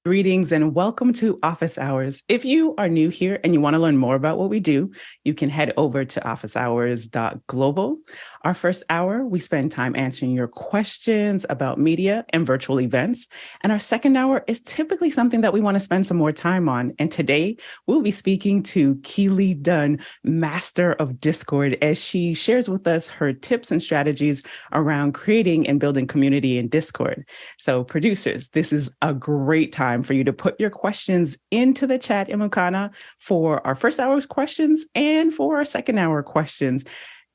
Greetings and welcome to Office Hours. If you are new here and you want to learn more about what we do, you can head over to officehours.global. Our first hour, we spend time answering your questions about media and virtual events. And our second hour is typically something that we want to spend some more time on. And today, we'll be speaking to Keely Dunn, Master of Discord, as she shares with us her tips and strategies around creating and building community in Discord. So producers, this is a great time for you to put your questions into the chat in Mukana for our first hour's questions and for our second hour questions.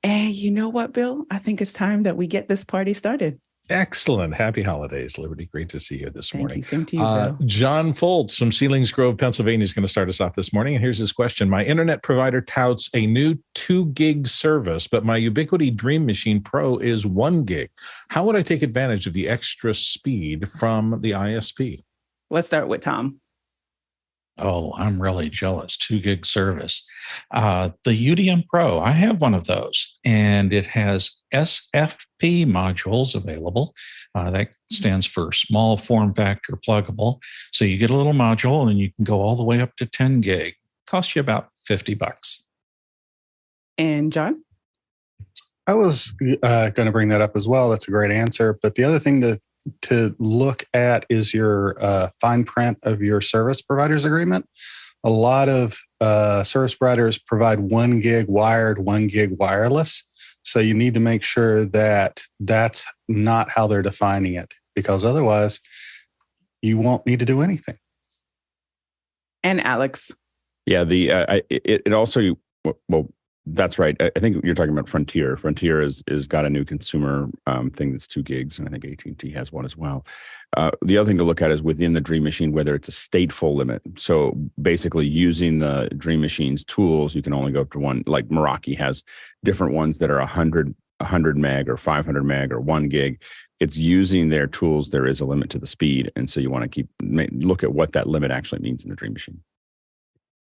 And you know what, Bill? I think it's time that we get this party started. Excellent. Happy holidays, Liberty. Great to see you this morning. Thank you. Same to you, Bill. John Foltz from Seelings Grove, Pennsylvania is going to start us off this morning. And here's his question. My internet provider touts a new 2 gig service, but my Ubiquiti Dream Machine Pro is 1 gig. How would I take advantage of the extra speed from the ISP? Let's start with Tom. Oh, I'm really jealous. 2 gig service. The UDM Pro, I have one of those, and it has SFP modules available. That stands for small form factor pluggable. So you get a little module and you can go all the way up to 10 gig. Costs you about $50. And John? I was going to bring that up as well. That's a great answer. But the other thing to look at is your fine print of your service provider's agreement. A lot of service providers provide 1 gig wired, 1 gig wireless. So you need to make sure that that's not how they're defining it, because otherwise you won't need to do anything. And Alex. Yeah, it also, well, that's right. I think you're talking about Frontier. Frontier is got a new consumer thing that's 2 gigs, and I think AT&T has one as well. The other thing to look at is within the Dream Machine, whether it's a stateful limit. So basically using the Dream Machine's tools, you can only go up to one. Like Meraki has different ones that are 100 meg or 500 meg or 1 gig. It's using their tools. There is a limit to the speed. And so you want to look at what that limit actually means in the Dream Machine.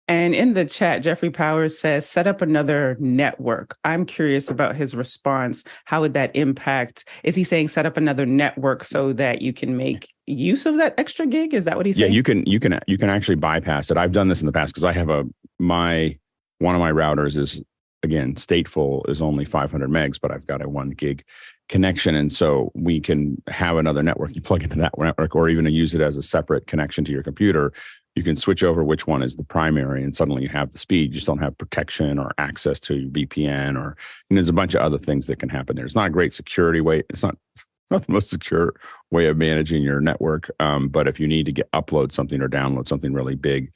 And in the chat, Jeffrey Powers says, set up another network. I'm curious about his response. How would that impact? Is he saying set up another network so that you can make use of that extra gig? Is that what he's saying? Yeah, you can actually bypass it. I've done this in the past because I have one of my routers is, again, stateful is only 500 megs, but I've got a 1 gig connection. And so we can have another network. You plug into that network or even use it as a separate connection to your computer. You can switch over which one is the primary, and suddenly you have the speed. You just don't have protection or access to VPN, and there's a bunch of other things that can happen there. It's not a great security way. It's not the most secure way of managing your network. But if you need to upload something or download something really big,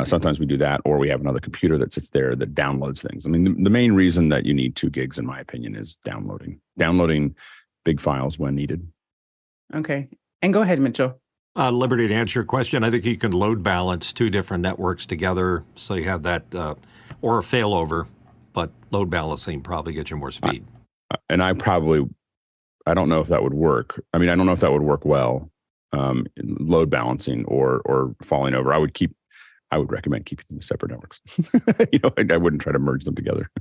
sometimes we do that, or we have another computer that sits there that downloads things. I mean, the main reason that you need 2 gigs, in my opinion, is downloading big files when needed. Okay. And go ahead, Mitchell. Liberty, to answer your question, I think you can load balance 2 different networks together. So you have that, or a failover, but load balancing probably gets you more speed. And I don't know if that would work. I mean, I don't know if that would work well, load balancing or falling over. I would recommend keeping them separate networks. I wouldn't try to merge them together.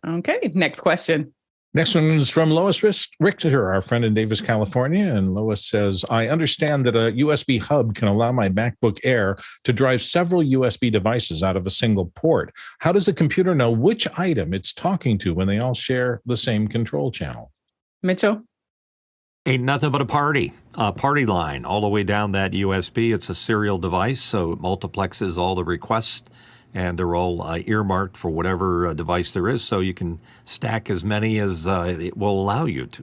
Okay, next question. Next one is from Lois Richter, our friend in Davis, California. And Lois says, I understand that a USB hub can allow my MacBook Air to drive several USB devices out of a single port. How does a computer know which item it's talking to when they all share the same control channel? Mitchell? Ain't nothing but a party line all the way down that USB. It's a serial device, so it multiplexes all the requests, and they're all earmarked for whatever device there is, so you can stack as many as it will allow you to.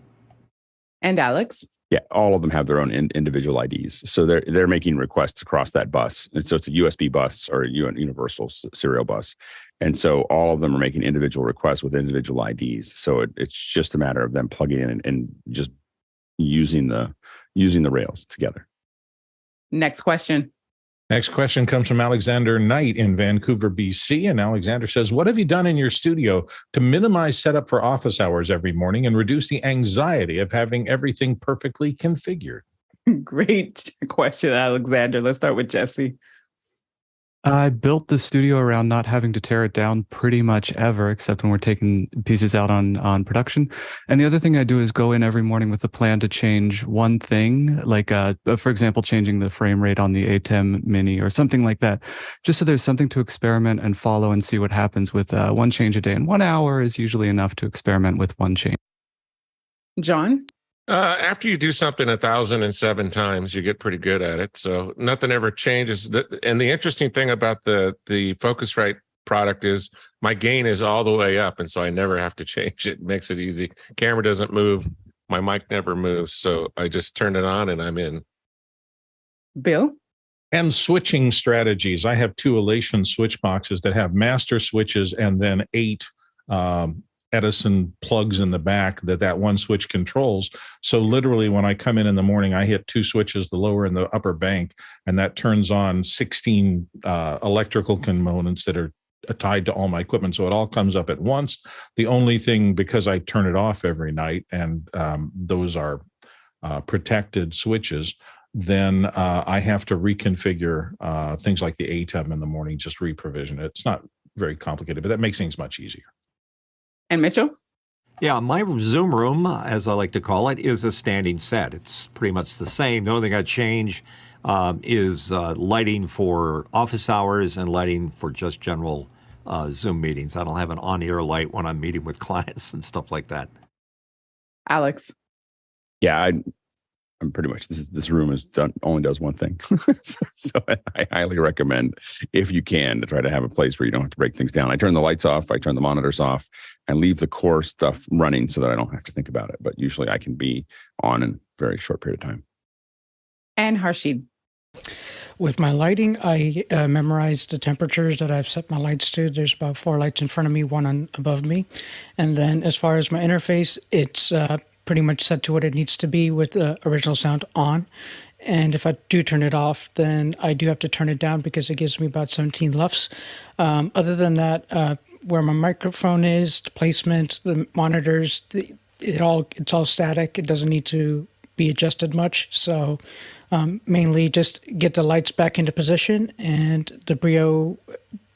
And Alex? Yeah, all of them have their own individual IDs. So they're making requests across that bus. And so it's a USB bus or a universal serial bus. And so all of them are making individual requests with individual IDs. So it's just a matter of them plugging in and just using the rails together. Next question. Next question comes from Alexander Knight in Vancouver, BC. And Alexander says, what have you done in your studio to minimize setup for office hours every morning and reduce the anxiety of having everything perfectly configured? Great question, Alexander. Let's start with Jesse. I built the studio around not having to tear it down pretty much ever, except when we're taking pieces out on production. And the other thing I do is go in every morning with a plan to change one thing, like for example, changing the frame rate on the ATEM Mini or something like that, just so there's something to experiment and follow and see what happens with one change a day. And 1 hour is usually enough to experiment with one change. John? After you do something 1,007 times, you get pretty good at it. So nothing ever changes. And the interesting thing about the Focusrite product is my gain is all the way up, and so I never have to change it. It makes it easy. Camera doesn't move. My mic never moves. So I just turn it on and I'm in. Bill? And switching strategies. I have 2 Elation switch boxes that have master switches and then 8 Edison plugs in the back that one switch controls. So literally when I come in the morning, I hit 2 switches, the lower and the upper bank, and that turns on 16 electrical components that are tied to all my equipment. So it all comes up at once. The only thing, because I turn it off every night, and those are protected switches, then I have to reconfigure things like the ATEM in the morning, just reprovision it. It's not very complicated, but that makes things much easier. And Mitchell? Yeah, my Zoom room, as I like to call it, is a standing set. It's pretty much the same. The only thing I change is lighting for office hours and lighting for just general Zoom meetings. I don't have an on-air light when I'm meeting with clients and stuff like that. Alex? Yeah, I'm pretty much, this room only does one thing. So I highly recommend, if you can, to try to have a place where you don't have to break things down. I turn the lights off, I turn the monitors off, and leave the core stuff running so that I don't have to think about it. But usually I can be on in a very short period of time. And Harshid? With my lighting, I memorized the temperatures that I've set my lights to. There's about 4 lights in front of me, 1 above me. And then as far as my interface, it's pretty much set to what it needs to be with the original sound on. And if I do turn it off, then I do have to turn it down because it gives me about 17 LUFS. Other than that, where my microphone is, the placement, the monitors, it's all static. It doesn't need to be adjusted much. So mainly just get the lights back into position, and the Brio,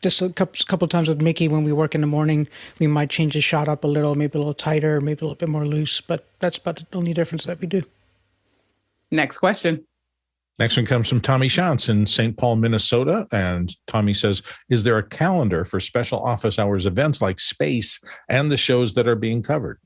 just a couple times with Mickey when we work in the morning, we might change the shot up a little, maybe a little tighter, maybe a little bit more loose, but that's about the only difference that we do. Next question. Next one comes from Tommy Shantz in St. Paul, Minnesota. And Tommy says, is there a calendar for special office hours events like Space and the shows that are being covered?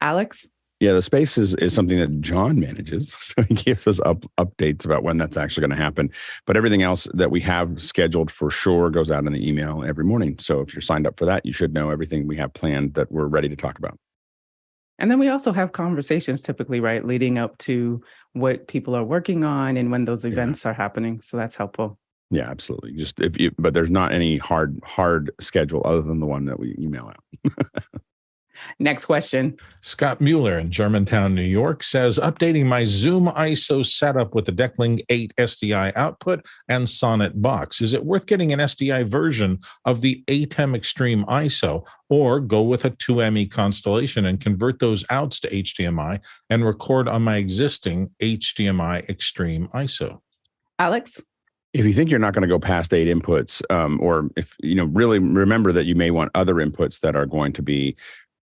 Alex? Yeah, the Space is something that John manages. So he gives us updates about when that's actually going to happen. But everything else that we have scheduled for sure goes out in the email every morning. So if you're signed up for that, you should know everything we have planned that we're ready to talk about. And then we also have conversations typically, right, leading up to what people are working on and when those events are happening. So that's helpful. Yeah, absolutely. But there's not any hard schedule other than the one that we email out. Next question. Scott Mueller in Germantown, New York says, updating my Zoom ISO setup with the Decklink 8 SDI output and Sonnet box. Is it worth getting an SDI version of the ATEM Extreme ISO, or go with a 2ME Constellation and convert those outs to HDMI and record on my existing HDMI Extreme ISO? Alex? If you think you're not going to go past 8 inputs, or if, really remember that you may want other inputs that are going to be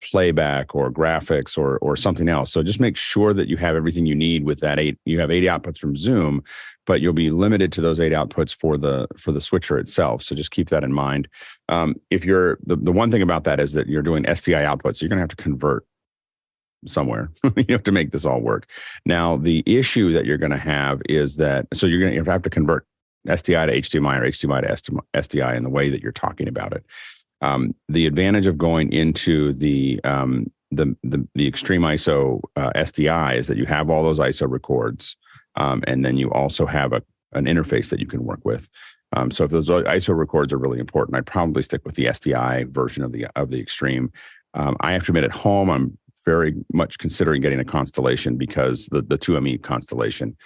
playback or graphics or something else. So just make sure that you have everything you need with that 8. You have 8 outputs from Zoom, but you'll be limited to those 8 outputs for the switcher itself. So just keep that in mind. If you're the one thing about that is that you're doing SDI outputs, so you're going to have to convert somewhere to make this all work. Now, the issue that you're going to have is that, so you're going to have to convert SDI to HDMI or HDMI to SDI in the way that you're talking about it. The advantage of going into the Extreme ISO SDI is that you have all those ISO records, and then you also have an interface that you can work with. So if those ISO records are really important, I'd probably stick with the SDI version of the Extreme. I have to admit, at home, I'm very much considering getting a Constellation, because the 2ME Constellation,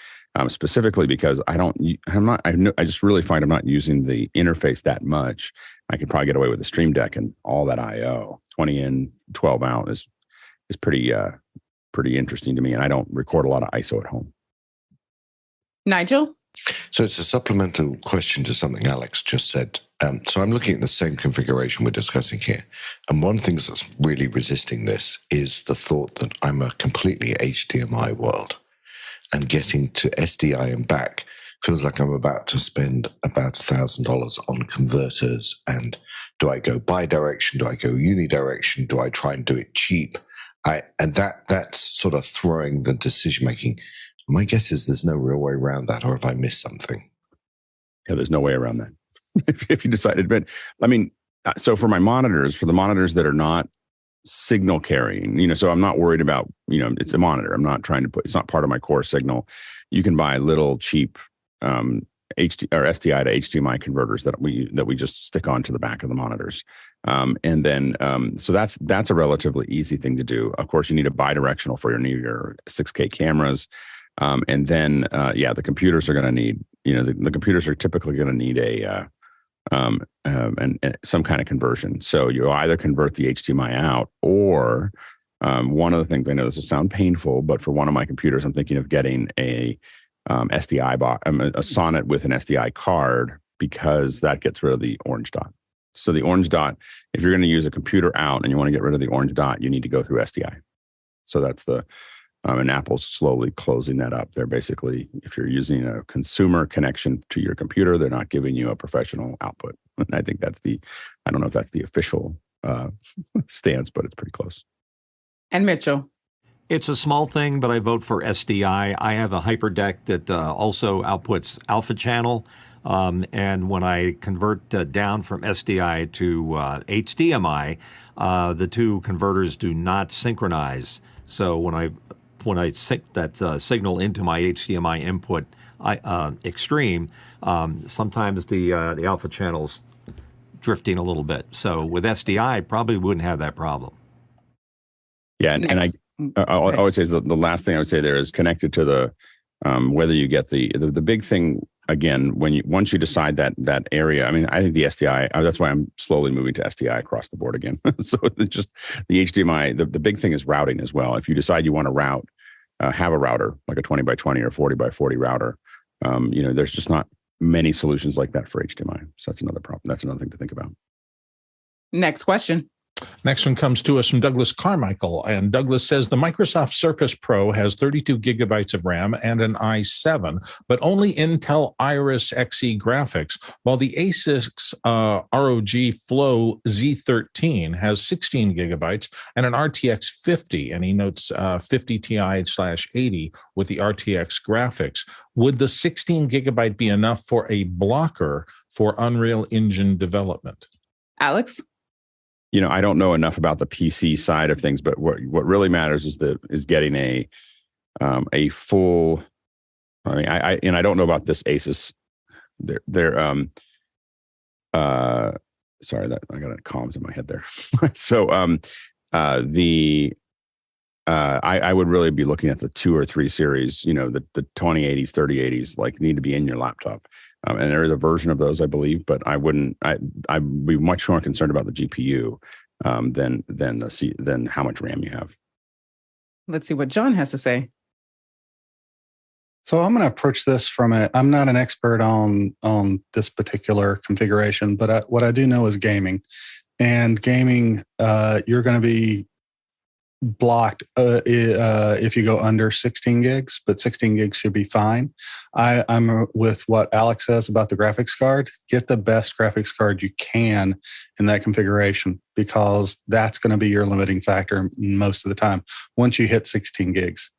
specifically because I just really find I'm not using the interface that much. I could probably get away with the Stream Deck, and all that I/O, 20 in, 12 out, is pretty interesting to me. And I don't record a lot of ISO at home. Nigel? So it's a supplemental question to something Alex just said. So I'm looking at the same configuration we're discussing here. And one of the things that's really resisting this is the thought that I'm a completely HDMI world, and getting to SDI and back feels like I'm about to spend about $1,000 on converters. And do I go bi-direction? Do I go unidirection? Do I try and do it cheap? And that's sort of throwing the decision making. My guess is there's no real way around that, or have I missed something? Yeah, there's no way around that. If you decided, but I mean, so for the monitors that are not signal carrying, so I'm not worried about, it's a monitor. I'm not trying to it's not part of my core signal. You can buy little cheap HD or SDI to HDMI converters that we just stick onto the back of the monitors. And then, so that's a relatively easy thing to do. Of course, you need a bi-directional for your 6K cameras. And then, the computers are going to need, the computers are typically going to need some kind of conversion. So you either convert the HDMI out, or one of the things, I know this will sound painful, but for one of my computers, I'm thinking of getting a SDI box, a Sonnet with an SDI card, because that gets rid of the orange dot. So the orange dot, if you're going to use a computer out and you want to get rid of the orange dot, you need to go through SDI. So that's and Apple's slowly closing that up. They're basically, if you're using a consumer connection to your computer, they're not giving you a professional output. And I think I don't know if that's the official stance, but it's pretty close. And Mitchell. It's a small thing, but I vote for SDI. I have a HyperDeck that also outputs alpha channel. And when I convert down from SDI to HDMI, the two converters do not synchronize. So when I sync that signal into my HDMI input extreme, sometimes the alpha channel's drifting a little bit. So with SDI, probably wouldn't have that problem. Yeah, and I would say the last thing I would say there is connected to the whether you get the big thing again once you decide that area. I mean, I think the SDI. That's why I'm slowly moving to SDI across the board again. So it's just the HDMI. The big thing is routing as well. If you decide you want to route, have a router like a 20 by 20 or 40 by 40 router. There's just not many solutions like that for HDMI. So that's another problem. That's another thing to think about. Next question. Next one comes to us from Douglas Carmichael. And Douglas says the Microsoft Surface Pro has 32 gigabytes of RAM and an i7, but only Intel Iris Xe graphics, while the Asus ROG Flow Z13 has 16 gigabytes and an RTX 50. And he notes 50 Ti/80 with the RTX graphics. Would the 16 gigabyte be enough for a blocker for Unreal Engine development? Alex? I don't know enough about the PC side of things, but what really matters is getting a full. I mean, I don't know about this Asus. They're sorry that I got comms in my head there. So I would really be looking at the 2 or 3 series. The 2080s, 3080s, like need to be in your laptop. And there is a version of those, I believe, but I'd be much more concerned about the GPU than how much RAM you have. Let's see what John has to say. So I'm going to approach this I'm not an expert on this particular configuration, but what I do know is gaming. And gaming, you're going to be blocked if you go under 16 gigs, but 16 gigs should be fine. I'm with what Alex says about the graphics card. Get the best graphics card you can in that configuration, because that's going to be your limiting factor most of the time once you hit 16 gigs.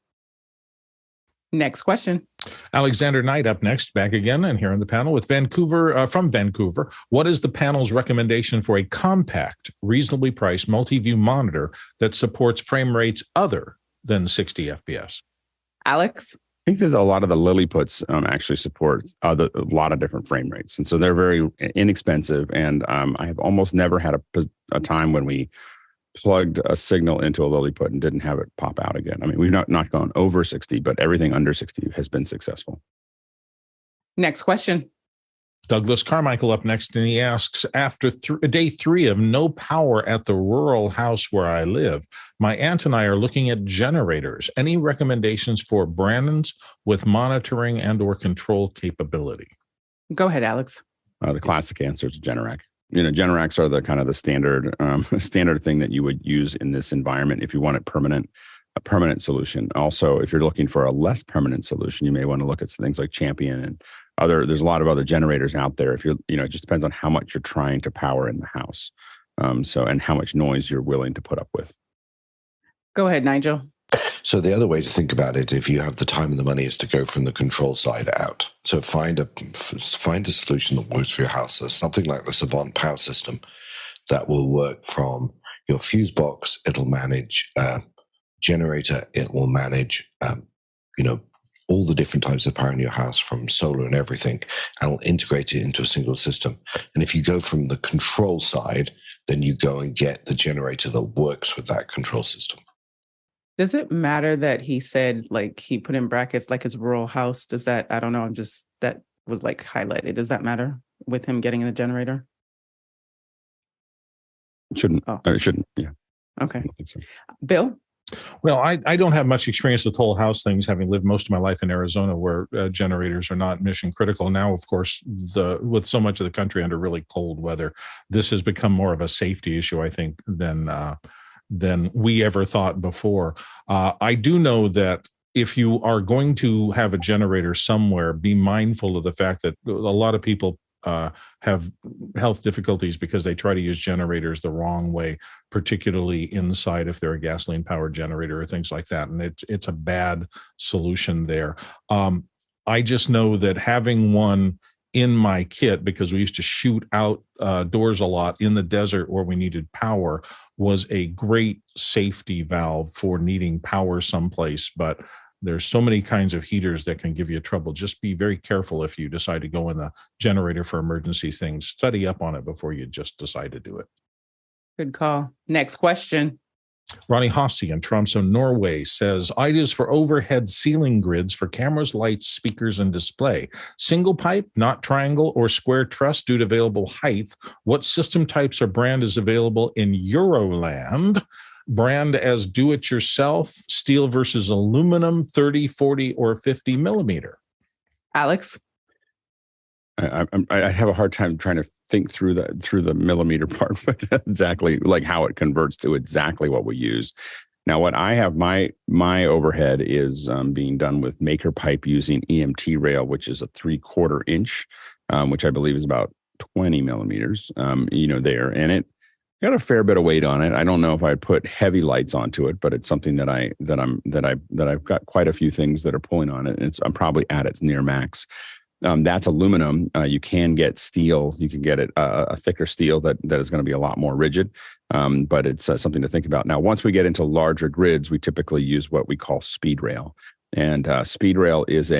Next question. Alexander Knight up next, back again and here on the panel with from Vancouver. What is the panel's recommendation for a compact, reasonably priced multi-view monitor that supports frame rates other than 60 FPS? Alex? I think that a lot of the Lilliputs actually support a lot of different frame rates. And so they're very inexpensive. And I have almost never had a time when we plugged a signal into a Lilliput and didn't have it pop out again. I mean, we've not gone over 60, but everything under 60 has been successful. Next question. Douglas Carmichael up next, and he asks, after day 3 of no power at the rural house where I live, my aunt and I are looking at generators. Any recommendations for brands with monitoring and or control capability? Go ahead, Alex. The classic answer is Generac. Generacs are the kind of the standard thing that you would use in this environment if you want a permanent solution. Also, if you're looking for a less permanent solution, you may want to look at things like Champion and there's a lot of other generators out there. If you're, it just depends on how much you're trying to power in the house. And how much noise you're willing to put up with. Go ahead, Nigel. So the other way to think about it, if you have the time and the money, is to go from the control side out. So find a solution that works for your house. So something like the Savant power system that will work from your fuse box. It'll manage generator. It will manage, all the different types of power in your house, from solar and everything, and will integrate it into a single system. And if you go from the control side, then you go and get the generator that works with that control system. Does it matter that he said, like, he put in brackets, like his rural house? Does that, I don't know, that was like highlighted. Does that matter with him getting in the generator? It shouldn't. Oh. It shouldn't, yeah. Okay. I don't think so. Bill? Well, I don't have much experience with whole house things, having lived most of my life in Arizona, where generators are not mission critical. Now, of course, with so much of the country under really cold weather, this has become more of a safety issue, I think, than we ever thought before. I do know that if you are going to have a generator somewhere, be mindful of the fact that a lot of people have health difficulties because they try to use generators the wrong way, particularly inside if they're a gasoline powered generator or things like that. And it's a bad solution there. I just know that having one in my kit, because we used to shoot out doors a lot in the desert where we needed power, was a great safety valve for needing power someplace. But there's so many kinds of heaters that can give you trouble. Just be very careful if you decide to go in the generator for emergency things. Study up on it before you just decide to do it. Good call. Next question. Ronnie Hofsey in Tromsø, Norway says, ideas for overhead ceiling grids for cameras, lights, speakers, and display. Single pipe, not triangle or square truss due to available height. What system types or brand is available in Euroland? Brand as do-it-yourself, steel versus aluminum, 30, 40, or 50 millimeter. Alex? I have a hard time trying to think through the millimeter part, but exactly like how it converts to exactly what we use. Now, what I have, my overhead is being done with maker pipe using EMT rail, which is a 3/4 inch, which I believe is about 20 millimeters, there. And it got a fair bit of weight on it. I don't know if I'd put heavy lights onto it, but it's something that I've got quite a few things that are pulling on it. And I'm probably at its near max. That's aluminum. You can get steel. You can get it a thicker steel that is going to be a lot more rigid. But it's something to think about. Now, once we get into larger grids, we typically use what we call speed rail. And speed rail is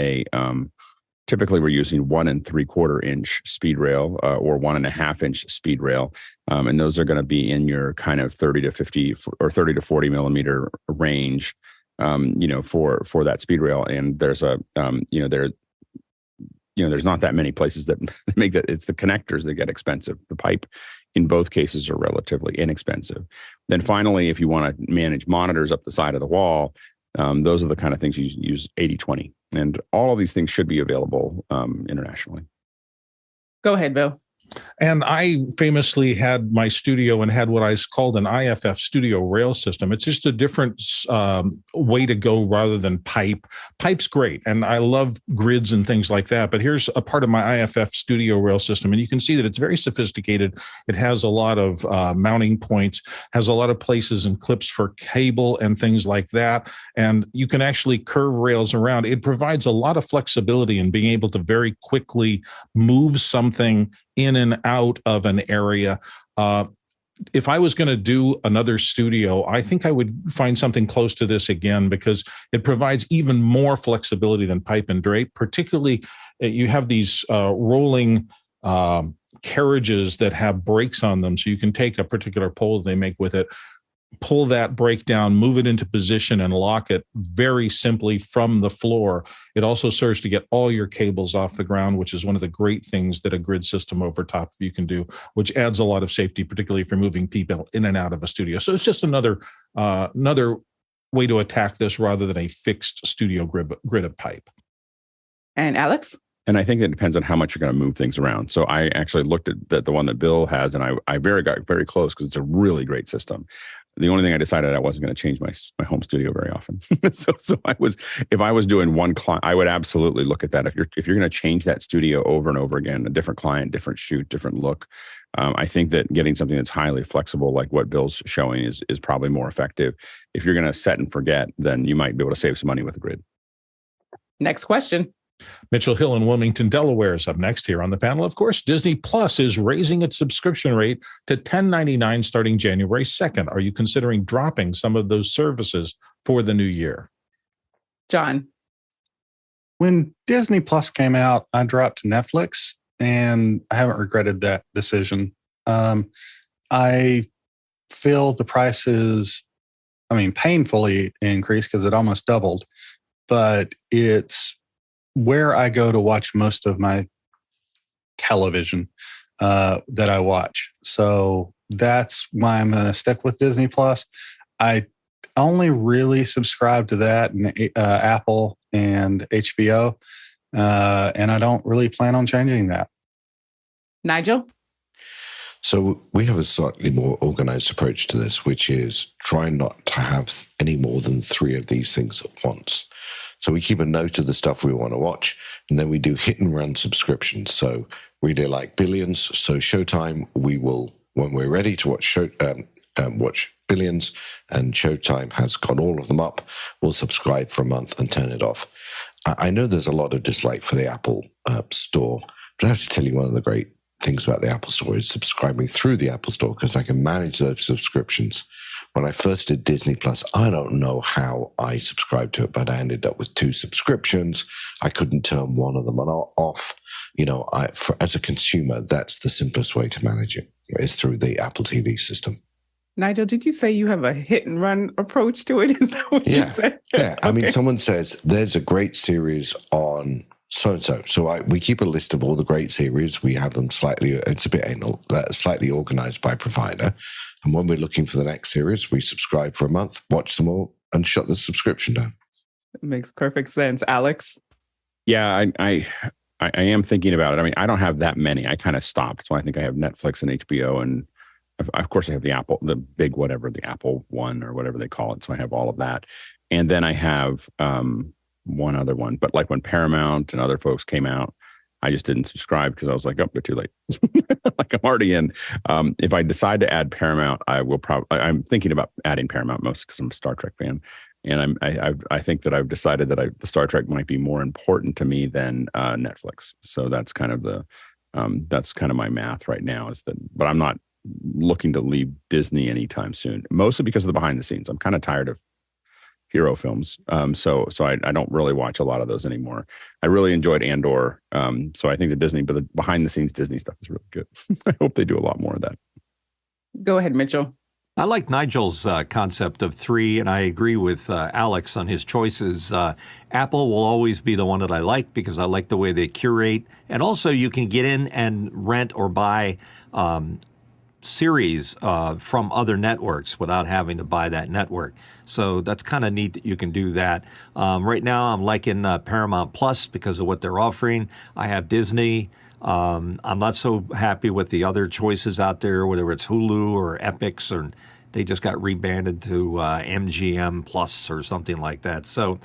typically we're using 1 3/4 inch speed rail or 1.5 inch speed rail. And those are going to be in your kind of 30 to 50 or 30 to 40 millimeter range, for that speed rail. And there's there's not that many places that make that. It's the connectors that get expensive. The pipe in both cases are relatively inexpensive. Then finally, if you want to manage monitors up the side of the wall, those are the kind of things you use 80/20. And all of these things should be available internationally. Go ahead, Bill. And I famously had my studio and had what I called an IFF studio rail system. It's just a different way to go rather than pipe. Pipe's great, and I love grids and things like that. But here's a part of my IFF studio rail system, and you can see that it's very sophisticated. It has a lot of mounting points, has a lot of places and clips for cable and things like that. And you can actually curve rails around. It provides a lot of flexibility in being able to very quickly move something in and out of an area. If I was going to do another studio, I think I would find something close to this again, because it provides even more flexibility than pipe and drape. Particularly, you have these rolling carriages that have brakes on them, so you can take a particular pole they make with it, pull that break down, move it into position, and lock it very simply from the floor. It also serves to get all your cables off the ground, which is one of the great things that a grid system over top of you can do, which adds a lot of safety, particularly if you're moving people in and out of a studio. So it's just another way to attack this rather than a fixed studio grid of pipe. And Alex? And I think it depends on how much you're going to move things around. So I actually looked at the one that Bill has, and I got very close because it's a really great system. The only thing I decided I wasn't going to change my home studio very often. so if I was doing one client, I would absolutely look at that. If you're going to change that studio over and over again, a different client, different shoot, different look, I think that getting something that's highly flexible, like what Bill's showing, is probably more effective. If you're going to set and forget, then you might be able to save some money with the grid. Next question. Mitchell Hill in Wilmington, Delaware is up next here on the panel. Of course, Disney Plus is raising its subscription rate to $10.99 starting January 2nd. Are you considering dropping some of those services for the new year? John? When Disney Plus came out, I dropped to Netflix, and I haven't regretted that decision. I feel the prices, painfully increased because it almost doubled, but it's where I go to watch most of my television that I watch. So that's why I'm going to stick with Disney Plus. I only really subscribe to that and Apple and HBO, and I don't really plan on changing that. Nigel? So we have a slightly more organized approach to this, which is try not to have any more than 3 of these things at once. So we keep a note of the stuff we want to watch, and then we do hit and run subscriptions. So really like Billions. So Showtime, we will, when we're ready to watch watch Billions, and Showtime has got all of them up, we'll subscribe for a month and turn it off. I know there's a lot of dislike for the Apple Store, but I have to tell you, one of the great things about the Apple Store is subscribing through the Apple Store, because I can manage those subscriptions. When I first did Disney Plus, I don't know how I subscribed to it, but I ended up with 2 subscriptions. I couldn't turn one of them off. As a consumer, that's the simplest way to manage it, is through the Apple TV system. Nigel, did you say you have a hit and run approach to it? Is that what you said? Yeah. Okay. Someone says there's a great series on so-and-so. So we keep a list of all the great series. We have them slightly organized by provider. And when we're looking for the next series, we subscribe for a month, watch them all, and shut the subscription down. It makes perfect sense. Alex? Yeah, I am thinking about it. I don't have that many. I kind of stopped. So I think I have Netflix and HBO, and of course I have the Apple One or whatever they call it. So I have all of that. And then I have one other one. But like when Paramount and other folks came out, I just didn't subscribe because I was like, oh, they're too late. Like I'm already in. If I decide to add Paramount, I will probably. I'm thinking about adding Paramount mostly because I'm a Star Trek fan, and I think that I've decided that the Star Trek might be more important to me than Netflix. So that's kind of my math right now. But I'm not looking to leave Disney anytime soon. Mostly because of the behind the scenes. I'm kind of tired of hero films. So I don't really watch a lot of those anymore. I really enjoyed Andor. So I think the behind the scenes Disney stuff is really good. I hope they do a lot more of that. Go ahead, Mitchell. I like Nigel's concept of 3, and I agree with Alex on his choices. Apple will always be the one that I like because I like the way they curate. And also you can get in and rent or buy series from other networks without having to buy that network. So that's kind of neat that you can do that. Right now, I'm liking Paramount Plus because of what they're offering. I have Disney. I'm not so happy with the other choices out there, whether it's Hulu or Epix, or they just got rebanded to MGM Plus or something like that. So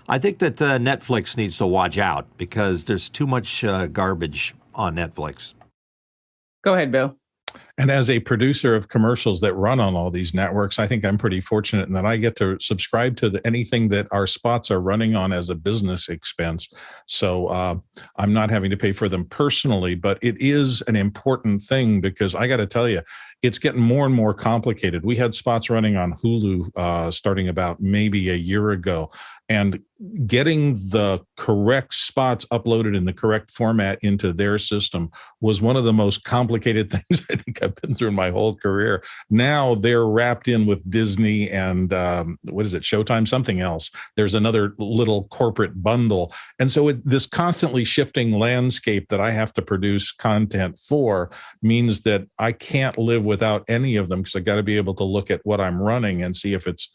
I think that Netflix needs to watch out because there's too much garbage on Netflix. Go ahead, Bill. And as a producer of commercials that run on all these networks, I think I'm pretty fortunate in that I get to subscribe to anything that our spots are running on as a business expense. So I'm not having to pay for them personally, but it is an important thing because I got to tell you, it's getting more and more complicated. We had spots running on Hulu starting about maybe a year ago. and getting the correct spots uploaded in the correct format into their system was one of the most complicated things I think I've been through in my whole career. Now they're wrapped in with Disney and what is it, Showtime, something else. There's another little corporate bundle. And so this constantly shifting landscape that I have to produce content for means that I can't live without any of them, because I got to be able to look at what I'm running and see if it's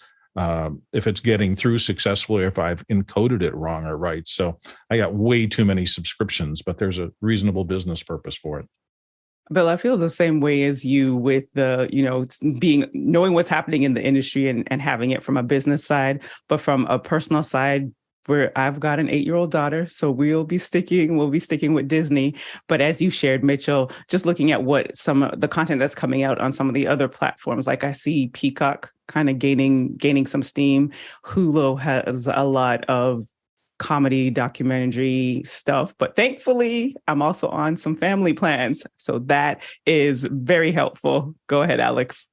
getting through successfully, if I've encoded it wrong or right. So I got way too many subscriptions, but there's a reasonable business purpose for it. Bill, I feel the same way as you with the, knowing what's happening in the industry and having it from a business side, but from a personal side, where I've got an 8-year-old daughter, so we'll be sticking with Disney. But as you shared, Mitchell, just looking at what some of the content that's coming out on some of the other platforms, like I see Peacock kind of gaining some steam. Hulu has a lot of comedy, documentary stuff, but thankfully I'm also on some family plans. So that is very helpful. Go ahead, Alex.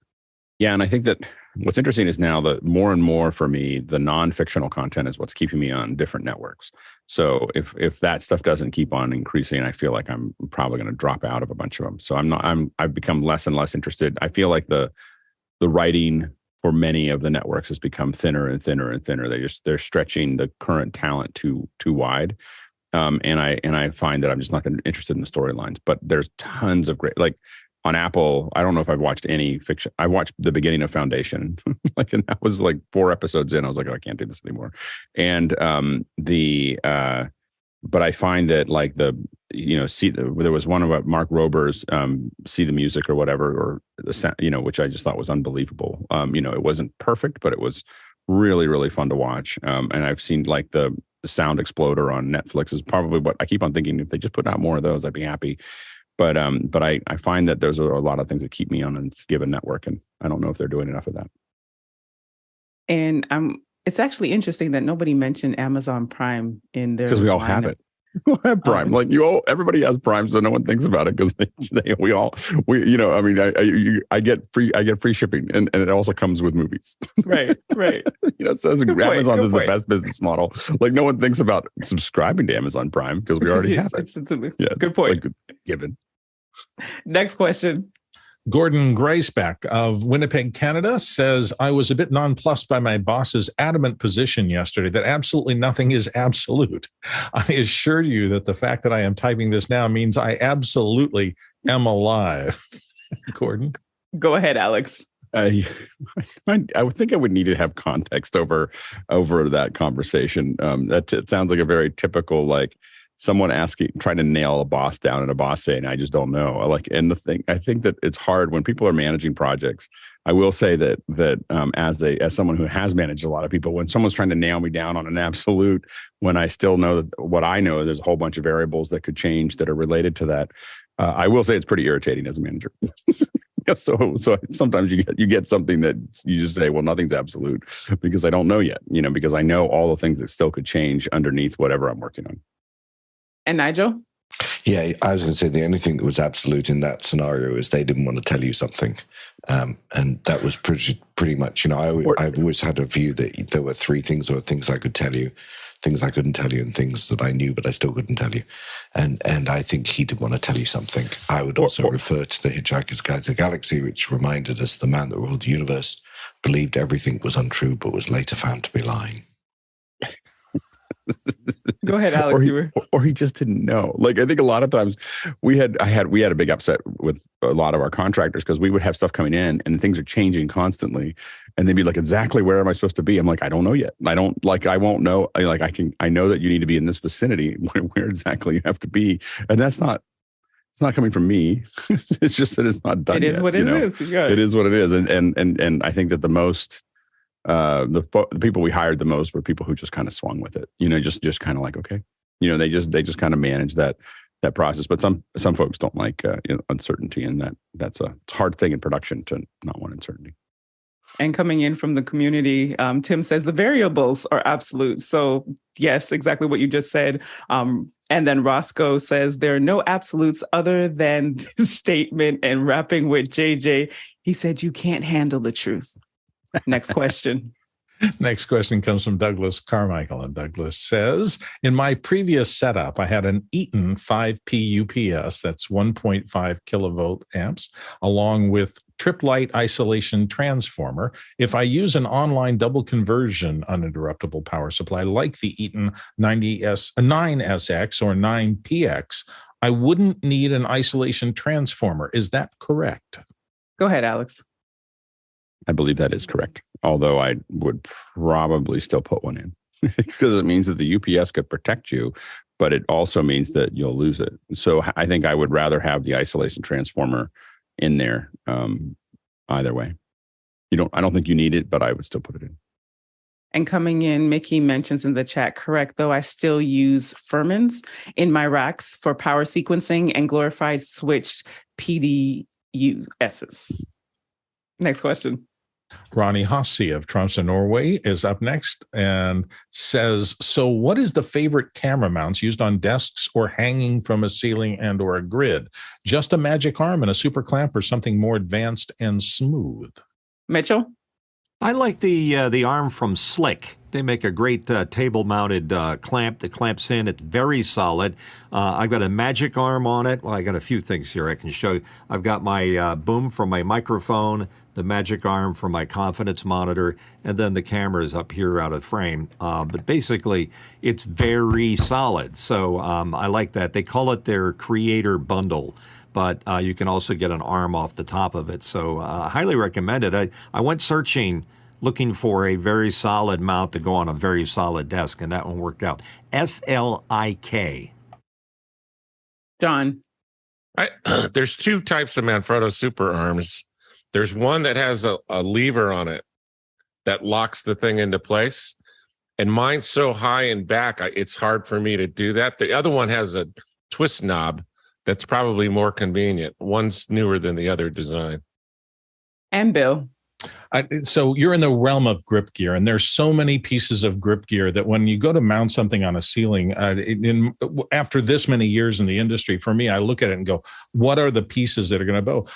Yeah, and I think that what's interesting is now that more and more for me, the non-fictional content is what's keeping me on different networks. So if that stuff doesn't keep on increasing, I feel like I'm probably going to drop out of a bunch of them. So I've become less and less interested. I feel like the writing for many of the networks has become thinner and thinner and thinner. They're stretching the current talent too wide. And I find that I'm just not interested in the storylines, but there's tons of great, like, on Apple, I don't know if I've watched any fiction. I watched the beginning of Foundation, and that was like 4 episodes in. I was like, oh, I can't do this anymore. And but I find that like there was one about Mark Rober's See the Music or whatever, or the sound, which I just thought was unbelievable. It wasn't perfect, but it was really, really fun to watch. And I've seen like the Sound Exploder on Netflix is probably what I keep on thinking. If they just put out more of those, I'd be happy. But I find that those are a lot of things that keep me on a given network, and I don't know if they're doing enough of that. And it's actually interesting that nobody mentioned Amazon Prime in their, because we all have it. We all have Prime. Everybody has Prime, so no one thinks about it, because I get free shipping, and it also comes with movies. Right. So Amazon is the best business model. Like, no one thinks about subscribing to Amazon Prime because we already have it. Good point. Like, given. Next question. Gordon Graceback of Winnipeg, Canada says, I was a bit nonplussed by my boss's adamant position yesterday that absolutely nothing is absolute. I assure you that the fact that I am typing this now means I absolutely am alive. Gordon? Go ahead, Alex. I would think I would need to have context over that conversation. It sounds like a very typical, like, someone trying to nail a boss down, and a boss saying, I just don't know. I think that it's hard when people are managing projects. I will say that as someone who has managed a lot of people, when someone's trying to nail me down on an absolute, when I still know that what I know, there's a whole bunch of variables that could change that are related to that. I will say it's pretty irritating as a manager. So sometimes you get something that you just say, well, nothing's absolute, because I don't know yet, because I know all the things that still could change underneath whatever I'm working on. And Nigel? Yeah, I was going to say the only thing that was absolute in that scenario is they didn't want to tell you something. And that was pretty much, I've always had a view that there were 3 things. There were things I could tell you, things I couldn't tell you, and things that I knew but I still couldn't tell you. And I think he did want to tell you something. I would also refer to The Hitchhiker's Guide to the Galaxy, which reminded us the man that ruled the universe believed everything was untrue but was later found to be lying. Go ahead, Alex. Or he just didn't know. Like, I think a lot of times we had a big upset with a lot of our contractors, because we would have stuff coming in and things are changing constantly, and they'd be like, exactly where am I supposed to be? I'm like, I don't know yet. I won't know. I know that you need to be in this vicinity. Where exactly you have to be, and it's not coming from me. It's just that it's not done yet. It is what it is. Yeah. It is what it is, and I think that the most. The people we hired the most were people who just kind of swung with it, just kind of like, okay, they just kind of manage that process. But some folks don't like uncertainty, and it's a hard thing in production to not want uncertainty. And coming in from the community, Tim says the variables are absolute. So yes, exactly what you just said. And then Roscoe says there are no absolutes other than this statement, and wrapping with JJ, he said, you can't handle the truth. Next question. Next question comes from Douglas Carmichael. And Douglas says, in my previous setup, I had an Eaton 5P UPS, that's 1.5 kilovolt amps, along with trip light isolation transformer. If I use an online double conversion uninterruptible power supply like the Eaton 9SX or 9PX, I wouldn't need an isolation transformer. Is that correct? Go ahead, Alex. I believe that is correct. Although I would probably still put one in because it means that the UPS could protect you, but it also means that you'll lose it. So I think I would rather have the isolation transformer in there either way. I don't think you need it, but I would still put it in. And coming in, Mickey mentions in the chat, correct, though I still use Furmans in my racks for power sequencing and glorified switch PDUSs. Next question. Ronnie Hossi of Tromsø, Norway is up next and says, so what is the favorite camera mounts used on desks or hanging from a ceiling and or a grid? Just a magic arm and a super clamp or something more advanced and smooth? Mitchell? I like the arm from Slick. They make a great table-mounted clamp that clamps in. It's very solid. I've got a magic arm on it. Well, I got a few things here I can show you. I've got my boom from my microphone, the magic arm for my confidence monitor, and then the camera is up here out of frame. But basically, it's very solid. So I like that. They call it their creator bundle, but you can also get an arm off the top of it. So highly recommend it. I went searching looking for a very solid mount to go on a very solid desk, and that one worked out. SLIK. John? There's two types of Manfrotto super arms. There's one that has a lever on it that locks the thing into place. And mine's so high and back, it's hard for me to do that. The other one has a twist knob that's probably more convenient. One's newer than the other design. And Bill? So you're in the realm of grip gear, and there's so many pieces of grip gear that when you go to mount something on a ceiling, after this many years in the industry, for me, I look at it and go, what are the pieces that are going to go?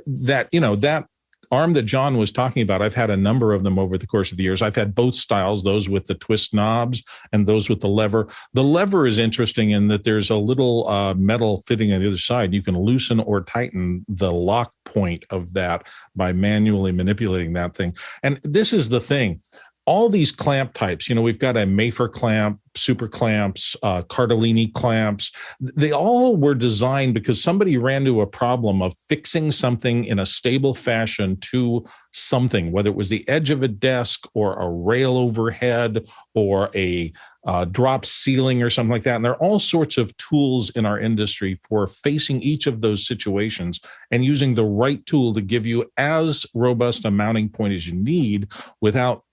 That arm that John was talking about, I've had a number of them over the course of the years. I've had both styles, those with the twist knobs and those with the lever. The lever is interesting in that there's a little metal fitting on the other side. You can loosen or tighten the lock point of that by manually manipulating that thing. And this is the thing. All these clamp types, we've got a Mayfer clamp, super clamps, Cardellini clamps. They all were designed because somebody ran into a problem of fixing something in a stable fashion to something, whether it was the edge of a desk or a rail overhead or a drop ceiling or something like that. And there are all sorts of tools in our industry for facing each of those situations and using the right tool to give you as robust a mounting point as you need without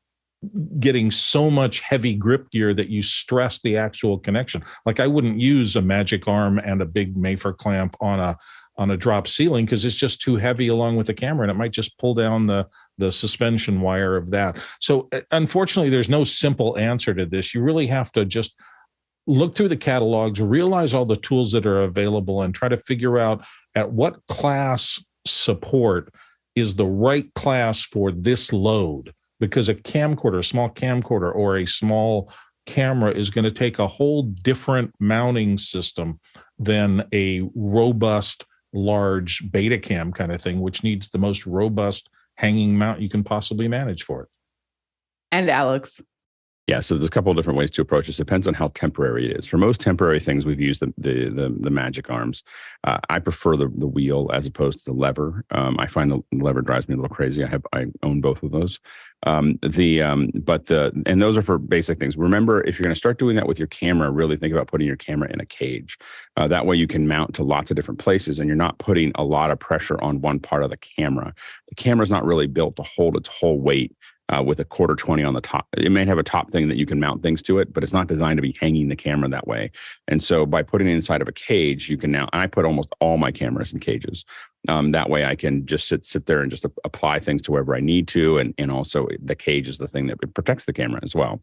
getting so much heavy grip gear that you stress the actual connection. Like I wouldn't use a magic arm and a big Mayfer clamp on a drop ceiling because it's just too heavy along with the camera, and it might just pull down the suspension wire of that. So unfortunately, there's no simple answer to this. You really have to just look through the catalogs, realize all the tools that are available, and try to figure out at what class support is the right class for this load. Because a camcorder, a small camcorder or a small camera is going to take a whole different mounting system than a robust, large Betacam kind of thing, which needs the most robust hanging mount you can possibly manage for it. And Alex? Yeah, so there's a couple of different ways to approach this. Depends on how temporary it is. For most temporary things, we've used the magic arms. I prefer the wheel as opposed to the lever. I find the lever drives me a little crazy. I own both of those. And those are for basic things. Remember, if you're going to start doing that with your camera, really think about putting your camera in a cage. That way you can mount to lots of different places and you're not putting a lot of pressure on one part of the camera. The camera's not really built to hold its whole weight with a 1/4-20 on the top. It may have a top thing that you can mount things to it, but it's not designed to be hanging the camera that way. And so by putting it inside of a cage, you can now, and I put almost all my cameras in cages. That way I can just sit there and just apply things to wherever I need to. And also the cage is the thing that protects the camera as well.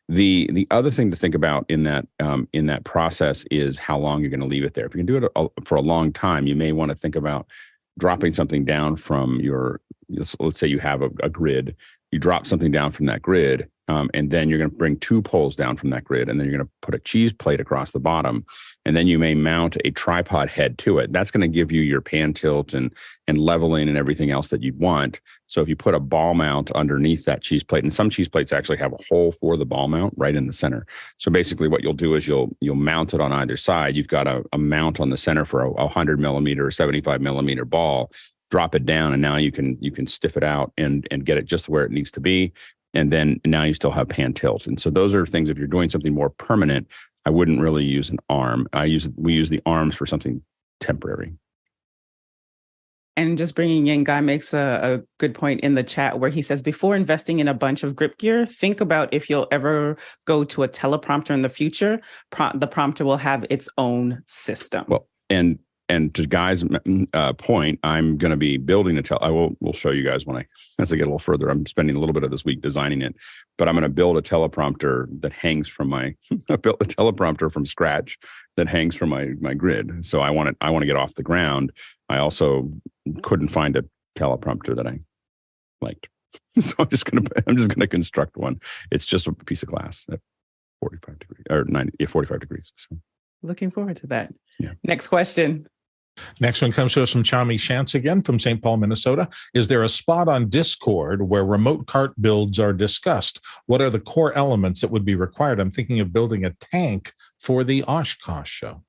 The other thing to think about in that process is how long you're going to leave it there. If you can do it for a long time, you may want to think about dropping something down from let's say you have a grid you drop something down from that grid, and then you're going to bring 2 poles down from that grid, and then you're going to put a cheese plate across the bottom, and then you may mount a tripod head to it. That's going to give you your pan tilt and leveling and everything else that you'd want. So if you put a ball mount underneath that cheese plate, and some cheese plates actually have a hole for the ball mount right in the center. So basically what you'll do is you'll mount it on either side. You've got a mount on the center for a 100 millimeter or 75 millimeter ball. Drop it down, and now you can stiff it out and get it just where it needs to be. And then now you still have pan tilt. And so those are things, if you're doing something more permanent, I wouldn't really use an arm. We use the arms for something temporary. And just bringing in, Guy makes a good point in the chat where he says, before investing in a bunch of grip gear, think about if you'll ever go to a teleprompter in the future, the prompter will have its own system. Well, and to Guy's point, I'm going to be building we'll show you guys as I get a little further. I'm spending a little bit of this week designing it, but I'm going to build a teleprompter that hangs from I built a teleprompter from scratch that hangs from my grid. So I want to get off the ground. I also couldn't find a teleprompter that I liked. So I'm just going to construct one. It's just a piece of glass at 45 degrees or 45 degrees. So looking forward to that. Yeah. Next question. Next one comes to us from Chami Shantz again from St. Paul, Minnesota. Is there a spot on Discord where remote cart builds are discussed? What are the core elements that would be required? I'm thinking of building a tank for the Oshkosh show.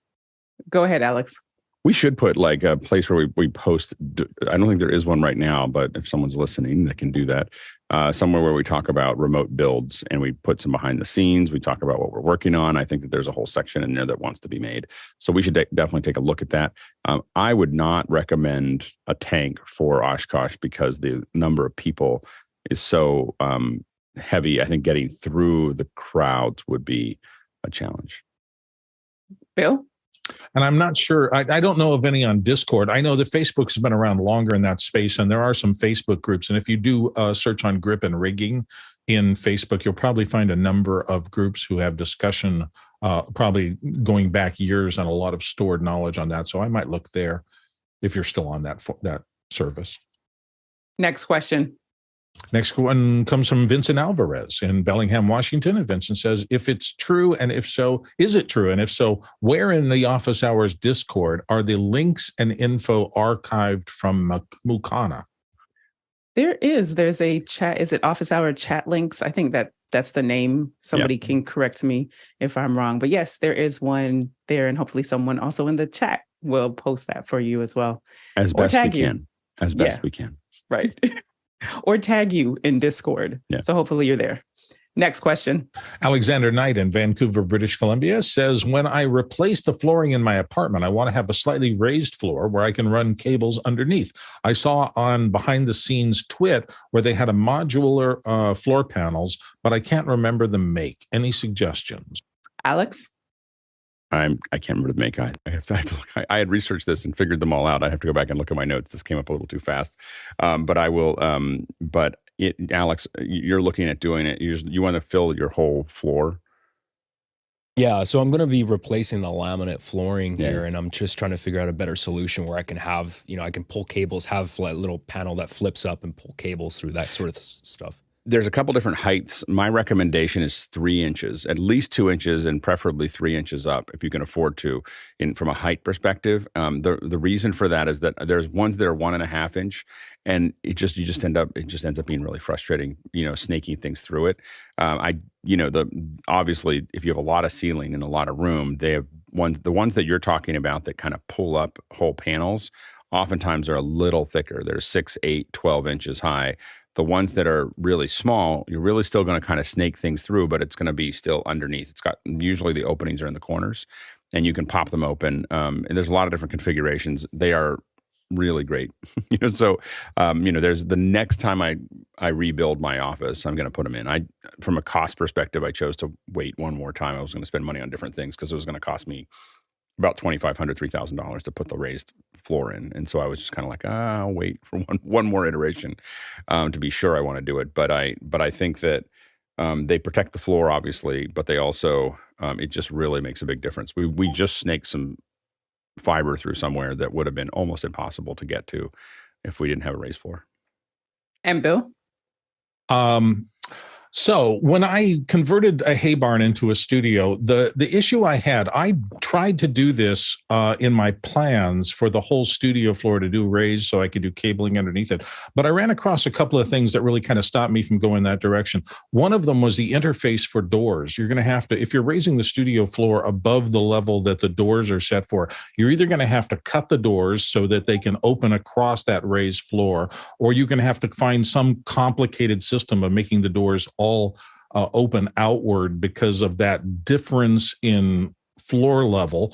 Go ahead, Alex. We should put like a place where we post. I don't think there is one right now, but if someone's listening, they can do that. Somewhere where we talk about remote builds and we put some behind the scenes. We talk about what we're working on. I think that there's a whole section in there that wants to be made. So we should definitely take a look at that. I would not recommend a tank for Oshkosh because the number of people is so heavy. I think getting through the crowds would be a challenge. Bill? And I'm not sure, I don't know of any on Discord. I know that Facebook's been around longer in that space, and there are some Facebook groups. And if you do search on grip and rigging in Facebook, you'll probably find a number of groups who have discussion, probably going back years, and a lot of stored knowledge on that. So I might look there if you're still on that service. Next question. Next one comes from Vincent Alvarez in Bellingham, Washington. And Vincent says, if it's true, and if so, is it true? And if so, where in the Office Hours Discord are the links and info archived from Mukana? There's a chat. Is it Office Hour chat links? I think that's the name. Somebody can correct me if I'm wrong. But yes, there is one there. And hopefully someone also in the chat will post that for you as well. As best we can. As best we can. Right. Or tag you in Discord. Yeah. So hopefully you're there. Next question. Alexander Knight in Vancouver, British Columbia says, when I replace the flooring in my apartment, I want to have a slightly raised floor where I can run cables underneath. I saw on Behind the Scenes Twit where they had a modular floor panels, but I can't remember the make. Any suggestions? Alex? I can't remember the make. I have to look. I had researched this and figured them all out. I have to go back and look at my notes. This came up a little too fast, but I will. Alex, you're looking at doing it. You want to fill your whole floor. Yeah, so I'm going to be replacing the laminate flooring here, and I'm just trying to figure out a better solution where I can have, I can pull cables, have like a little panel that flips up and pull cables through that sort of stuff. There's a couple different heights. My recommendation is 3 inches, at least 2 inches, and preferably 3 inches up if you can afford to. From a height perspective, the reason for that is that there's ones that are 1.5 inch, and it just ends up being really frustrating. Snaking things through it. Obviously if you have a lot of ceiling and a lot of room, they have the ones that you're talking about that kind of pull up whole panels. Oftentimes are a little thicker. They're 6, 8, 12 inches high. The ones that are really small, you're really still going to kind of snake things through, but it's going to be still underneath. Usually the openings are in the corners, and you can pop them open. And there's a lot of different configurations. They are really great. There's the next time I rebuild my office, I'm going to put them in. From a cost perspective, I chose to wait one more time. I was going to spend money on different things because it was going to cost me about $2,500, $3,000 to put the raised floor in. And so I was just kind of like, I'll wait for one more iteration to be sure I want to do it. But I think that they protect the floor, obviously, but they also, it just really makes a big difference. We just snaked some fiber through somewhere that would have been almost impossible to get to if we didn't have a raised floor. And Bill? So when I converted a hay barn into a studio, the issue I had, I tried to do this in my plans for the whole studio floor to do raised so I could do cabling underneath it. But I ran across a couple of things that really kind of stopped me from going that direction. One of them was the interface for doors. You're going to have to, if you're raising the studio floor above the level that the doors are set for, you're either going to have to cut the doors so that they can open across that raised floor, or you're going to have to find some complicated system of making the doors all open outward because of that difference in floor level.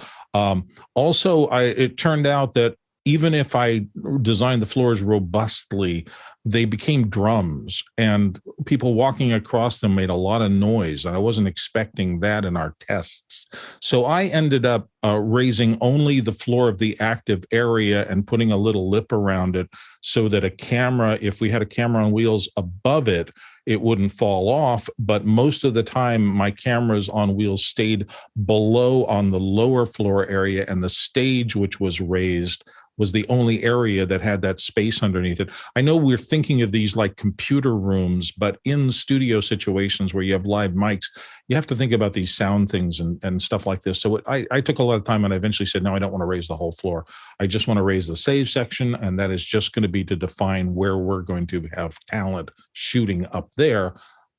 Also, it turned out that even if I designed the floors robustly, they became drums, and people walking across them made a lot of noise, and I wasn't expecting that in our tests. So I ended up raising only the floor of the active area and putting a little lip around it so that a camera, if we had a camera on wheels above it, it wouldn't fall off. But most of the time, my cameras on wheels stayed below on the lower floor area, and the stage, which was raised, was the only area that had that space underneath it. I know we're thinking of these like computer rooms, but in studio situations where you have live mics, you have to think about these sound things and stuff like this. So I took a lot of time, and I eventually said, no, I don't want to raise the whole floor. I just want to raise the save section, and that is just going to be to define where we're going to have talent shooting up there.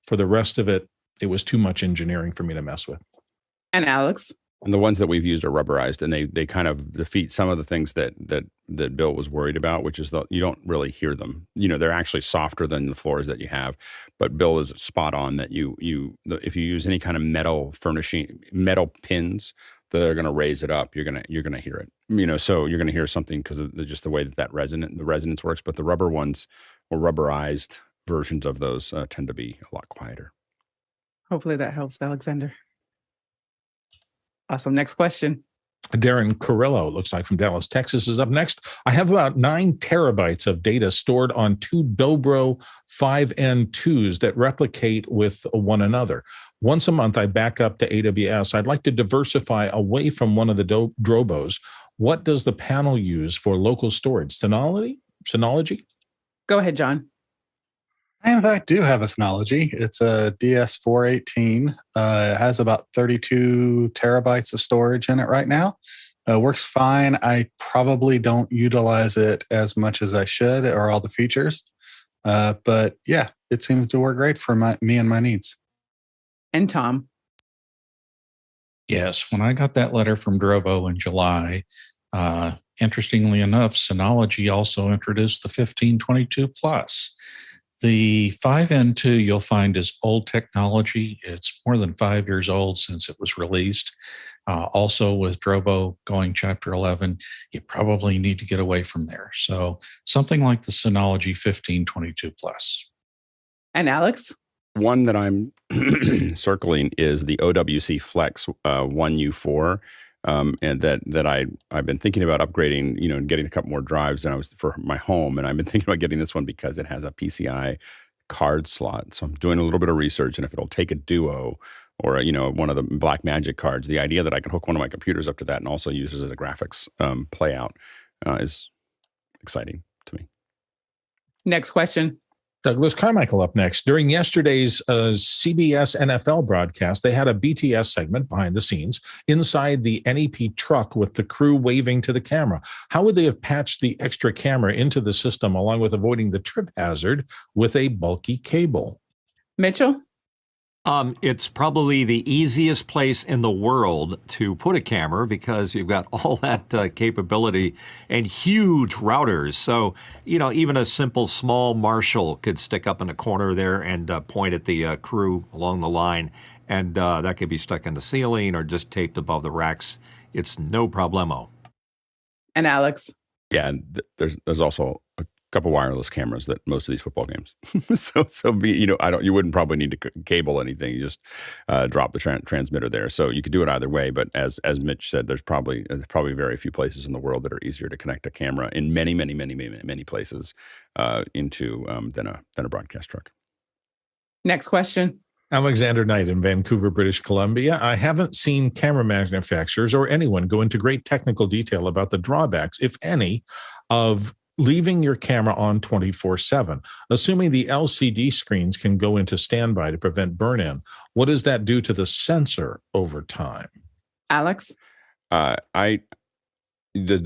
For the rest of it, it was too much engineering for me to mess with. And Alex? And the ones that we've used are rubberized, and they kind of defeat some of the things that Bill was worried about, which is that you don't really hear them. You know, they're actually softer than the floors that you have. But Bill is spot on that if you use any kind of metal furnishing, metal pins that are going to raise it up, you're gonna hear it. You know, so you're going to hear something because of just the way the resonance works. But the rubber ones, or rubberized versions of those, tend to be a lot quieter. Hopefully that helps, Alexander. Awesome. Next question. Darren Carrillo, it looks like, from Dallas, Texas, is up next. I have about 9 terabytes of data stored on 2 Dobro 5N2s that replicate with one another. Once a month, I back up to AWS. I'd like to diversify away from one of the Drobos. What does the panel use for local storage? Synology? Go ahead, John. I, in fact, do have a Synology. It's a DS418. It has about 32 terabytes of storage in it right now. Works fine. I probably don't utilize it as much as I should, or all the features. But yeah, it seems to work great for me and my needs. And Tom? Yes, when I got that letter from Drobo in July, interestingly enough, Synology also introduced the 1522 Plus. The 5N2 you'll find is old technology. It's more than 5 years old since it was released. Also, with Drobo going Chapter 11, you probably need to get away from there. So something like the Synology 1522 Plus. And Alex? One that I'm circling is the OWC Flex 1U4. And that I've been thinking about upgrading, and getting a couple more drives than I was for my home. And I've been thinking about getting this one because it has a PCI card slot. So I'm doing a little bit of research, and if it'll take a Duo or one of the Blackmagic cards, the idea that I can hook one of my computers up to that and also use it as a graphics playout is exciting to me. Next question. Douglas Carmichael up next. During yesterday's CBS NFL broadcast, they had a BTS segment behind the scenes inside the NEP truck with the crew waving to the camera. How would they have patched the extra camera into the system along with avoiding the trip hazard with a bulky cable? Mitchell? It's probably the easiest place in the world to put a camera because you've got all that capability and huge routers. So, even a simple small Marshall could stick up in a corner there and point at the crew along the line. And that could be stuck in the ceiling or just taped above the racks. It's no problemo. And Alex? Yeah, there's also a couple wireless cameras that most of these football games. You wouldn't probably need to cable anything. You just drop the transmitter there. So you could do it either way. But as Mitch said, there's probably very few places in the world that are easier to connect a camera in many places into than a broadcast truck. Next question. Alexander Knight in Vancouver, British Columbia. I haven't seen camera manufacturers or anyone go into great technical detail about the drawbacks, if any, of leaving your camera on 24/7. Assuming the LCD screens can go into standby to prevent burn-in, what does that do to the sensor over time? Alex? The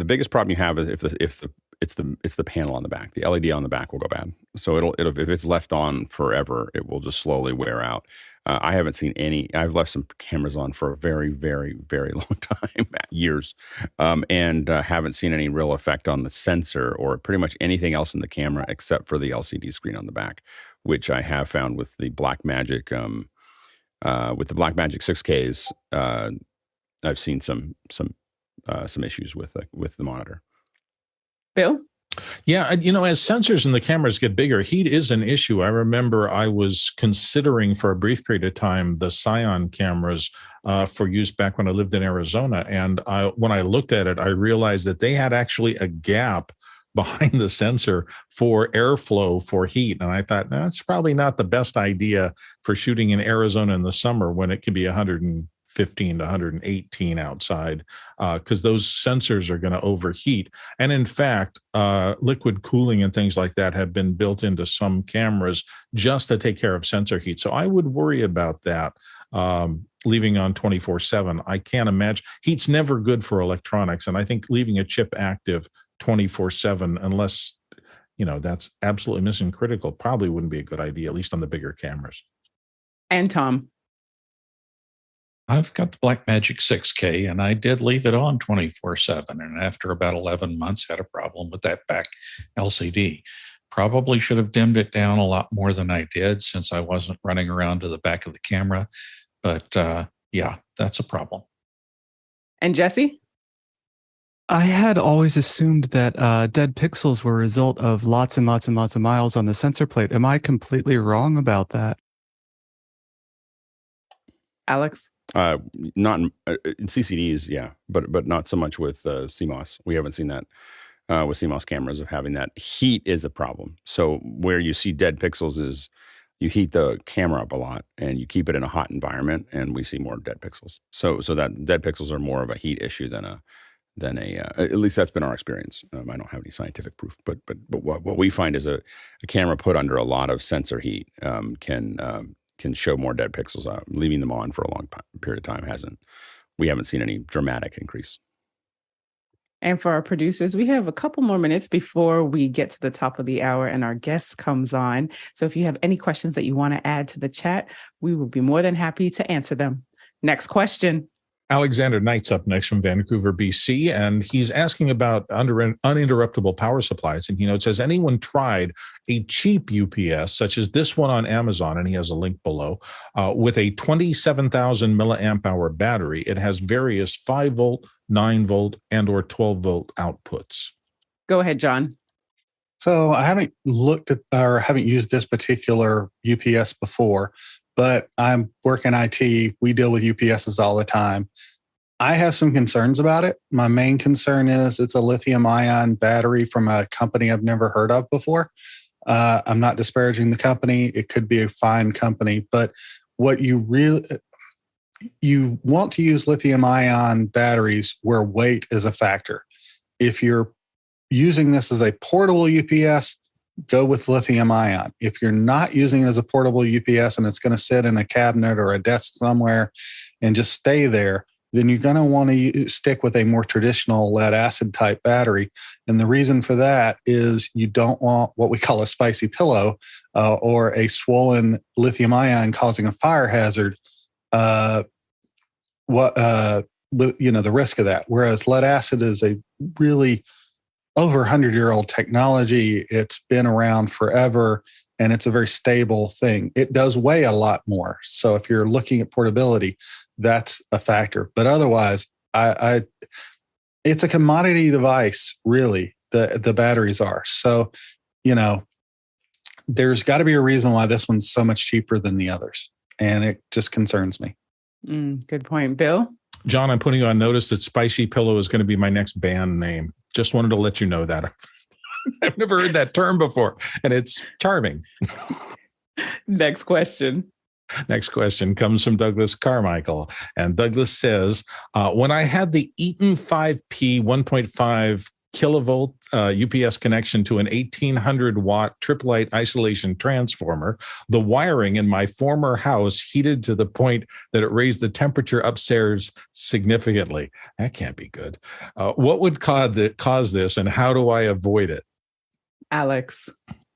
biggest problem you have is if it's the panel on the back. The LED on the back will go bad. So it'll if it's left on forever, it will just slowly wear out. I haven't seen any. I've left some cameras on for a very, very, very long time, years, and haven't seen any real effect on the sensor or pretty much anything else in the camera except for the LCD screen on the back, which I have found with the Blackmagic 6Ks. I've seen some issues with the monitor. Bill? Yeah, as sensors in the cameras get bigger, heat is an issue. I remember I was considering for a brief period of time the Scion cameras for use back when I lived in Arizona. And when I looked at it, I realized that they had actually a gap behind the sensor for airflow for heat. And I thought, that's probably not the best idea for shooting in Arizona in the summer when it can be 115 to 118 outside, because those sensors are going to overheat. And in fact, liquid cooling and things like that have been built into some cameras just to take care of sensor heat. So I would worry about that, leaving on 24/7. I can't imagine. Heat's never good for electronics. And I think leaving a chip active 24/7, unless, that's absolutely mission critical, probably wouldn't be a good idea, at least on the bigger cameras. And Tom? I've got the Blackmagic 6K, and I did leave it on 24/7. And after about 11 months, had a problem with that back LCD. Probably should have dimmed it down a lot more than I did, since I wasn't running around to the back of the camera. But yeah, that's a problem. And Jesse? I had always assumed that dead pixels were a result of lots and lots and lots of miles on the sensor plate. Am I completely wrong about that? Alex? Not in CCDs, yeah, but not so much with CMOS. We haven't seen that with CMOS cameras of having that. Heat is a problem. So where you see dead pixels is you heat the camera up a lot and you keep it in a hot environment, and we see more dead pixels. So that dead pixels are more of a heat issue than a at least that's been our experience. I don't have any scientific proof, but what we find is a camera put under a lot of sensor heat can show more dead pixels. Leaving them on for a long period of time we haven't seen any dramatic increase. And for our producers, we have a couple more minutes before we get to the top of the hour and our guest comes on. So if you have any questions that you want to add to the chat, we will be more than happy to answer them. Next question. Alexander Knight's up next from Vancouver, BC, and he's asking about uninterruptible power supplies. And he notes, has anyone tried a cheap UPS, such as this one on Amazon, and he has a link below, with a 27,000 milliamp hour battery? It has various 5 volt, 9 volt, and or 12 volt outputs. Go ahead, John. So I haven't looked at or haven't used this particular UPS before, but I'm working IT. We deal with UPSs all the time. I have some concerns about it. My main concern is it's a lithium-ion battery from a company I've never heard of before. I'm not disparaging the company. It could be a fine company, but what you want to use lithium-ion batteries where weight is a factor. If you're using this as a portable UPS, go with lithium ion. If you're not using it as a portable UPS and it's going to sit in a cabinet or a desk somewhere and just stay there, then you're going to want to stick with a more traditional lead acid type battery. And the reason for that is you don't want what we call a spicy pillow or a swollen lithium ion causing a fire hazard. The risk of that. Whereas lead acid is a really over 100-year-old technology. It's been around forever, and it's a very stable thing. It does weigh a lot more. So if you're looking at portability, that's a factor. But otherwise, it's a commodity device, really, the batteries are. So, there's got to be a reason why this one's so much cheaper than the others. And it just concerns me. Good point. Bill? John, I'm putting you on notice that Spicy Pillow is going to be my next band name. Just wanted to let you know that. I've never heard that term before, and it's charming. Next question. Next question comes from Douglas Carmichael. And Douglas says, when I had the Eaton 5P 1.5 kilovolt UPS connection to an 1800 watt trip light isolation transformer. The wiring in my former house heated to the point that it raised the temperature upstairs significantly. That can't be good. What would cause this, and how do I avoid it? Alex.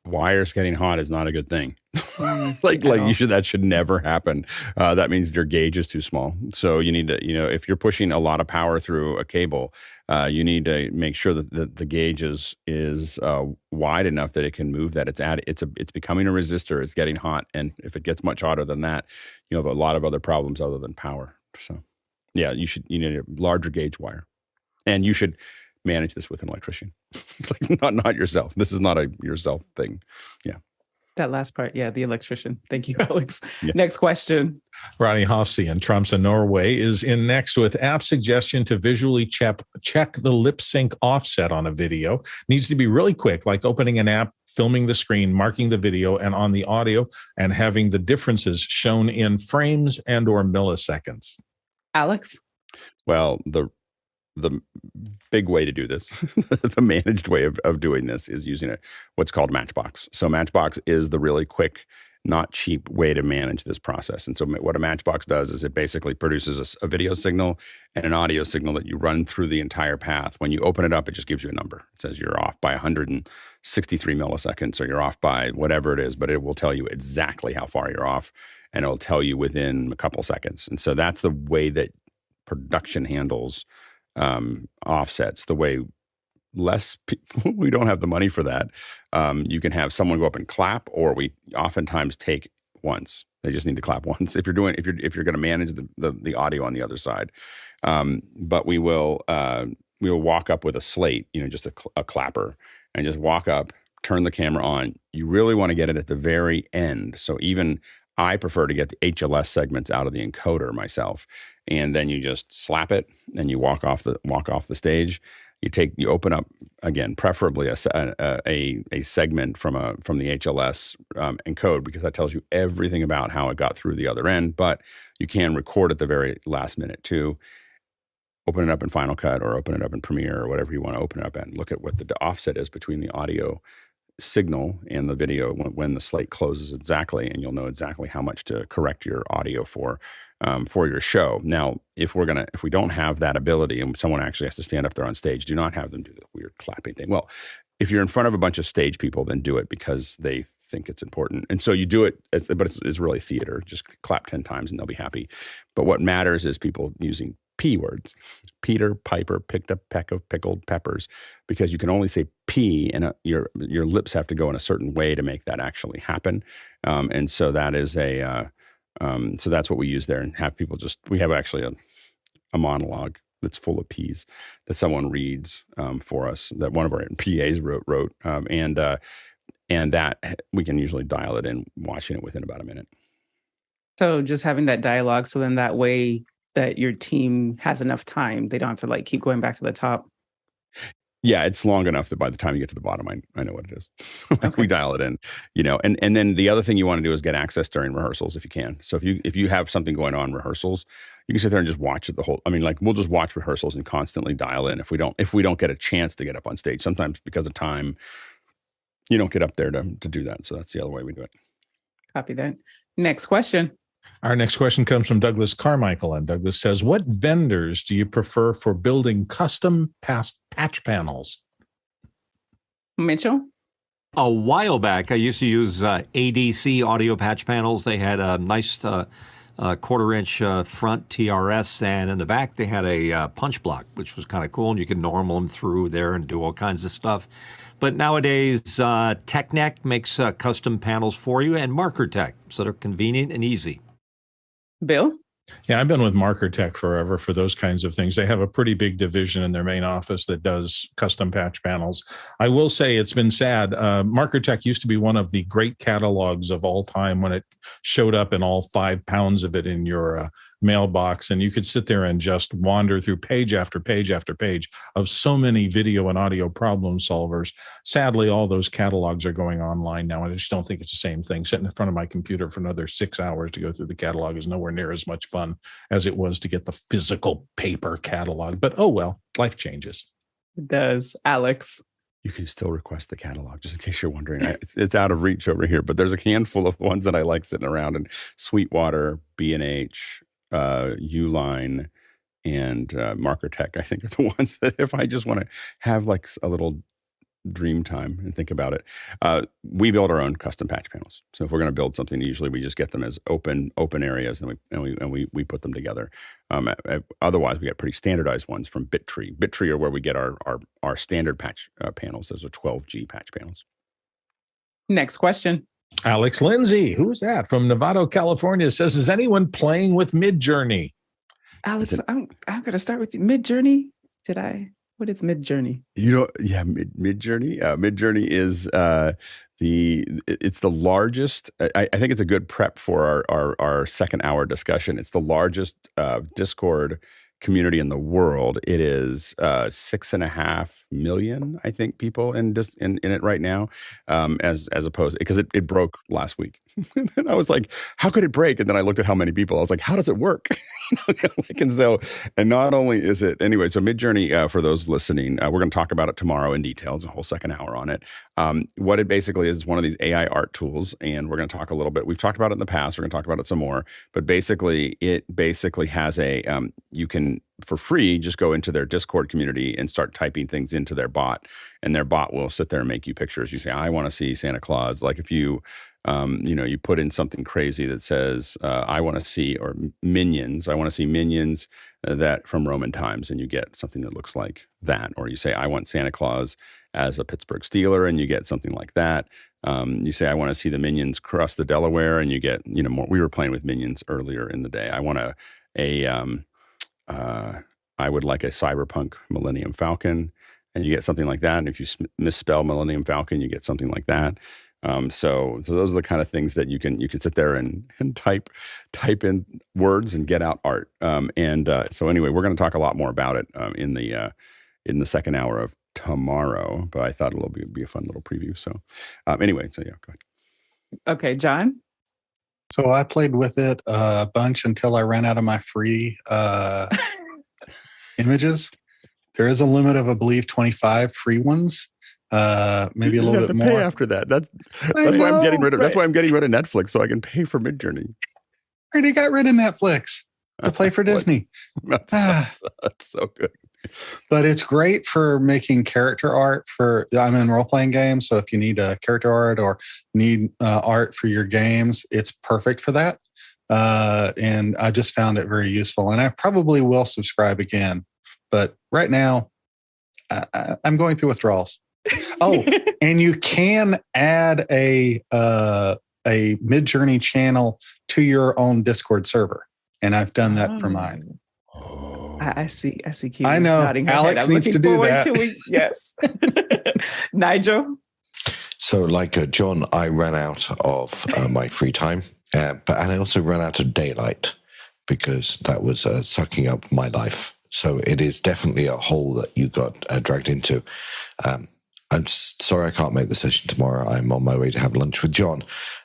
Wires getting hot is not a good thing. That should never happen. That means your gauge is too small. So you need to, if you're pushing a lot of power through a cable, you need to make sure that the gauge is wide enough that it can move that. It's becoming a resistor. It's getting hot, and if it gets much hotter than that, you have a lot of other problems other than power. So, yeah, you need a larger gauge wire, and you should manage this with an electrician. not yourself. This is not a yourself thing. Yeah. That last part. Yeah. The electrician. Thank you, Alex. Yeah. Next question. Ronnie Hofsey in Tromsø, Norway is in next with app suggestion to visually check the lip sync offset on a video. Needs to be really quick, like opening an app, filming the screen, marking the video and on the audio, and having the differences shown in frames and or milliseconds. Alex? Well, the big way to do this, the managed way of doing this is using what's called Matchbox. So Matchbox is the really quick, not cheap way to manage this process. And so what a Matchbox does is it basically produces a video signal and an audio signal that you run through the entire path. When you open it up, it just gives you a number. It says you're off by 163 milliseconds, or you're off by whatever it is, but it will tell you exactly how far you're off, and it'll tell you within a couple seconds. And so that's the way that production handles offsets. The way less people, we don't have the money for that. You can have someone go up and clap, or we oftentimes take once. They just need to clap once if you're going to manage the audio on the other side. But we will walk up with a slate, just a clapper, and just walk up, turn the camera on. You really want to get it at the very end. So even I prefer to get the HLS segments out of the encoder myself, and then you just slap it and you walk off the stage. You open up again, preferably a segment from the HLS encode, because that tells you everything about how it got through the other end. But you can record at the very last minute too. Open it up in Final Cut, or open it up in Premiere, or whatever you want to open it up and look at what the offset is between the audio signal and the video when the slate closes exactly, and you'll know exactly how much to correct your audio for your show. Now, if we don't have that ability and someone actually has to stand up there on stage, do not have them do the weird clapping thing. Well, if you're in front of a bunch of stage people, then do it because they think it's important. And so you do it, but it's really theater. Just clap 10 times and they'll be happy. But what matters is people using P words. Peter Piper picked a peck of pickled peppers, because you can only say P, and your lips have to go in a certain way to make that actually happen. And so that is so that's what we use there, and have people we have actually a monologue that's full of P's that someone reads for us, that one of our PAs wrote, and that we can usually dial it in, watching it within about a minute. So just having that dialogue, so then that way that your team has enough time, they don't have to keep going back to the top. Yeah, it's long enough that by the time you get to the bottom, I know what it is. We dial it in, and then the other thing you want to do is get access during rehearsals if you can. So if you have something going on in rehearsals, you can sit there and just watch it we'll just watch rehearsals and constantly dial in. If we don't get a chance to get up on stage, sometimes because of time, you don't get up there to do that. So that's the other way we do it. Copy that. Next question. Our next question comes from Douglas Carmichael, and Douglas says, what vendors do you prefer for building custom patch panels? Mitchell? A while back, I used to use ADC audio patch panels. They had a nice quarter-inch front TRS, and in the back they had a punch block, which was kind of cool, and you could normal them through there and do all kinds of stuff. But nowadays, TechNet makes custom panels for you, and MarkerTech, so they're convenient and easy. Bill? Yeah, I've been with MarkerTech forever for those kinds of things. They have a pretty big division in their main office that does custom patch panels. I will say it's been sad. MarkerTech used to be one of the great catalogs of all time when it showed up in all 5 pounds of it in your mailbox, and you could sit there and just wander through page after page after page of so many video and audio problem solvers. Sadly, all those catalogs are going online now, and I just don't think it's the same thing. Sitting in front of my computer for another 6 hours to go through the catalog is nowhere near as much fun as it was to get the physical paper catalog. But oh well, life changes. It does. Alex. You can still request the catalog, just in case you're wondering. It's out of reach over here, but there's a handful of ones that I like sitting around, and Sweetwater, B&H, Uline, and Marker Tech, I think, are the ones that if I just want to have like a little dream time and think about it, we build our own custom patch panels. So if we're going to build something, usually we just get them as open areas, and we put them together. Otherwise, we get pretty standardized ones from Bittree. Bittree are where we get our standard patch panels. Those are 12G patch panels. Next question. Alex Lindsay, who is that from Novato, California, says, is anyone playing with Midjourney? Alex, I'm going to start with Midjourney. What is Midjourney? Midjourney. Midjourney is it's the largest. I think it's a good prep for our second hour discussion. It's the largest Discord community in the world. It is 6.5 million, I think, people in it right now. As opposed, because it broke last week, and I was like, how could it break? And then I looked at how many people. I was like, how does it work? And not only is it anyway. So Midjourney, for those listening, we're going to talk about it tomorrow in detail. There's a whole second hour on it. What it basically is one of these AI art tools, and we're going to talk a little bit. We've talked about it in the past. We're going to talk about it some more. But basically, it has you can, for free, just go into their Discord community and start typing things into their bot, and their bot will sit there and make you pictures. You say, I want to see Santa Claus. Like if you you put in something crazy that says, I want to see, or Minions, I want to see Minions that from Roman times, and you get something that looks like that. Or you say, I want Santa Claus as a Pittsburgh Steeler, and you get something like that. You say, I want to see the Minions cross the Delaware, and you get, more. We were playing with Minions earlier in the day. I want I would like a cyberpunk Millennium Falcon, and you get something like that. And if you misspell Millennium Falcon, you get something like that. So those are the kind of things that you can sit there and type in words and get out art. So anyway, we're going to talk a lot more about it in the second hour of tomorrow. But I thought it'll be a fun little preview. So anyway, go ahead. Okay, John. So I played with it a bunch until I ran out of my free images. There is a limit of, I believe, 25 free ones. Maybe a little bit more. Pay after that. That's why I'm getting rid of. That's why I'm getting rid of Netflix, so I can pay for Midjourney. I already got rid of Netflix to play for Disney. That's so good. But it's great for making character art. I'm in role playing games, so if you need character art or need art for your games, it's perfect for that. And I just found it very useful, and I probably will subscribe again. But right now, I'm going through withdrawals. Oh, and you can add a Midjourney channel to your own Discord server, and I've done that for mine. I see. Keely I know. Alex needs to do that. Yes. Nigel. So, like John, I ran out of my free time, and I also ran out of daylight because that was sucking up my life. So it is definitely a hole that you got dragged into. I'm sorry I can't make the session tomorrow. I'm on my way to have lunch with John.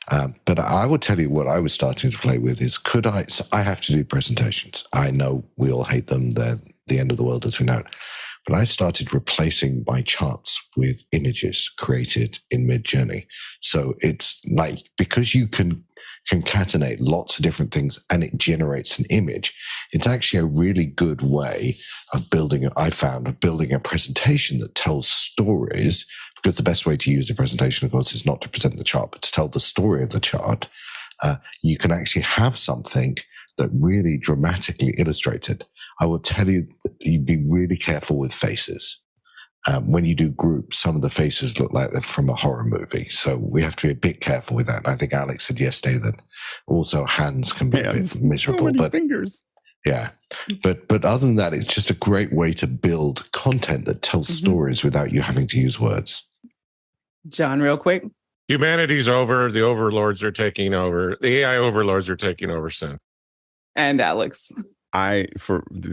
But I would tell you what I was starting to play with is, so I have to do presentations. I know we all hate them. They're the end of the world as we know it. But I started replacing my charts with images created in Midjourney. So it's like, because you can concatenate lots of different things and it generates an image, it's actually a really good way of building a presentation that tells stories, because the best way to use a presentation, of course, is not to present the chart, but to tell the story of the chart. You can actually have something that really dramatically illustrates it. I will tell you that you'd be really careful with faces. When you do groups, some of the faces look like they're from a horror movie. So we have to be a bit careful with that. And I think Alex said yesterday that also hands can be a bit miserable. So many fingers. Yeah. But other than that, it's just a great way to build content that tells stories without you having to use words. John, real quick. Humanity's over. The overlords are taking over. The AI overlords are taking over soon. And Alex. To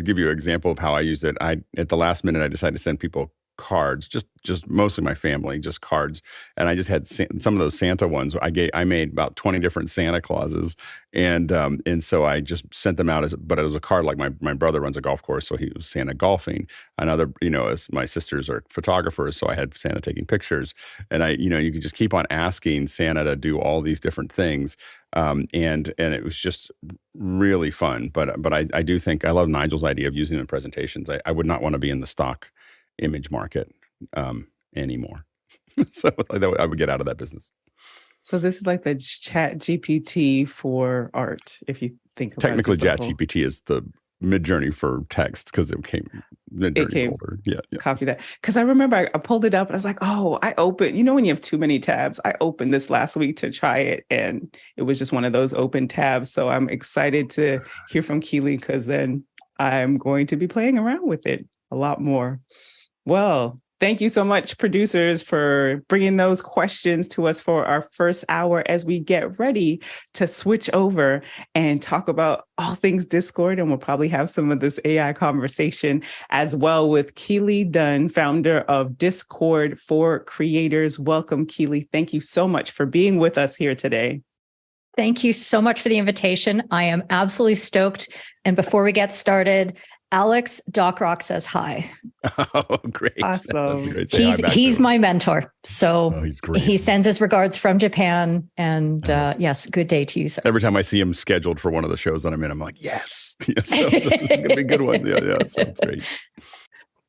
give you an example of how I used it, at the last minute, I decided to send people cards, just mostly my family, just cards. And I just had some of those Santa ones. I made about 20 different Santa Clauses, and so I just sent them out but it was a card. Like my brother runs a golf course, so he was Santa golfing. Another, as my sisters are photographers, so I had Santa taking pictures. And you could just keep on asking Santa to do all these different things. And it was just really fun. But I do think I love Nigel's idea of using them in presentations. I would not want to be in the stock image market anymore. So I would get out of that business. So this is like the Chat GPT for art, if you think about technically it. Technically, Chat GPT is the Midjourney for text because Midjourney's older. Yeah. Copy that. Because I remember I pulled it up and I was like, oh, I opened, when you have too many tabs, I opened this last week to try it and it was just one of those open tabs. So I'm excited to hear from Keely because then I'm going to be playing around with it a lot more. Well, thank you so much, producers, for bringing those questions to us for our first hour as we get ready to switch over and talk about all things Discord. And we'll probably have some of this AI conversation as well with Keely Dunn, founder of Discord for Creators. Welcome, Keely. Thank you so much for being with us here today. Thank you so much for the invitation. I am absolutely stoked. And before we get started, Alex, Doc Rock says hi. Oh, great. Awesome. Great. He's my mentor. So he's great. He sends his regards from Japan. And yes, good day to you, sir. Every time I see him scheduled for one of the shows that I'm in, I'm like, yes. So it's going to be a good one. Yeah. So it's great.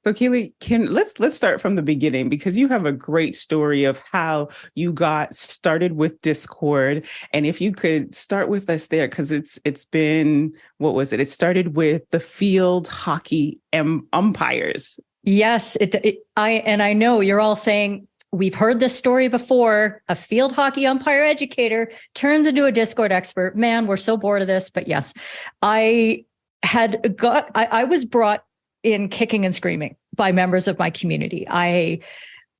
So Keely, let's start from the beginning because you have a great story of how you got started with Discord. And if you could start with us there, because it's been, what was it? It started with the field hockey umpires. Yes, I know you're all saying, we've heard this story before. A field hockey umpire educator turns into a Discord expert. Man, we're so bored of this. But yes, I was brought in kicking and screaming by members of my community. I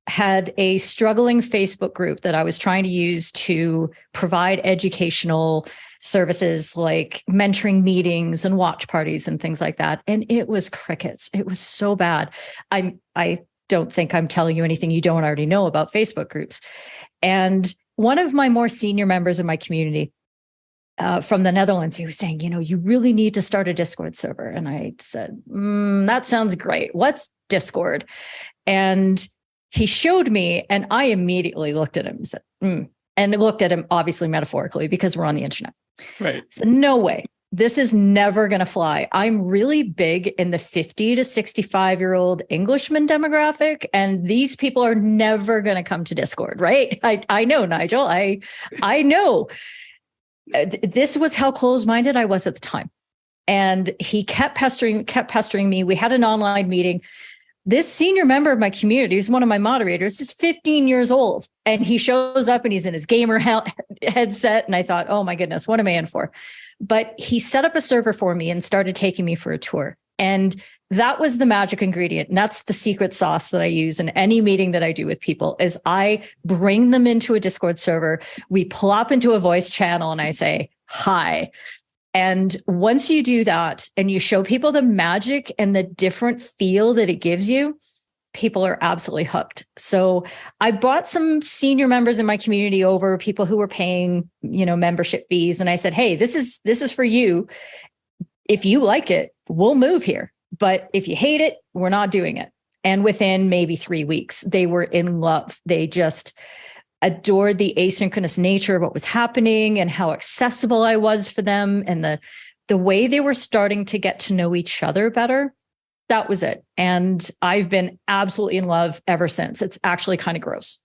had a struggling Facebook group that I was trying to use to provide educational services like mentoring meetings and watch parties and things like that. And it was crickets. It was so bad. I don't think I'm telling you anything you don't already know about Facebook groups. And one of my more senior members of my community from the Netherlands, he was saying, you really need to start a Discord server. And I said, that sounds great. What's Discord? And he showed me, and I immediately looked at him and said, and looked at him obviously metaphorically because we're on the internet. Right. I said, no way. This is never going to fly. I'm really big in the 50 to 65-year-old Englishman demographic, and these people are never going to come to Discord, right? I know, Nigel. I know. This was how closed-minded I was at the time. And he kept pestering me. We had an online meeting. This senior member of my community, who's one of my moderators, is 15 years old. And he shows up and he's in his gamer headset. And I thought, oh my goodness, what am I in for? But he set up a server for me and started taking me for a tour. And that was the magic ingredient. And that's the secret sauce that I use in any meeting that I do with people is I bring them into a Discord server. We plop into a voice channel and I say, hi. And once you do that and you show people the magic and the different feel that it gives you, people are absolutely hooked. So I brought some senior members in my community over, people who were paying, membership fees. And I said, hey, this is for you. If you like it, we'll move here. But if you hate it, we're not doing it. And within maybe 3 weeks, they were in love. They just adored the asynchronous nature of what was happening and how accessible I was for them. And the way they were starting to get to know each other better. That was it. And I've been absolutely in love ever since. It's actually kind of gross.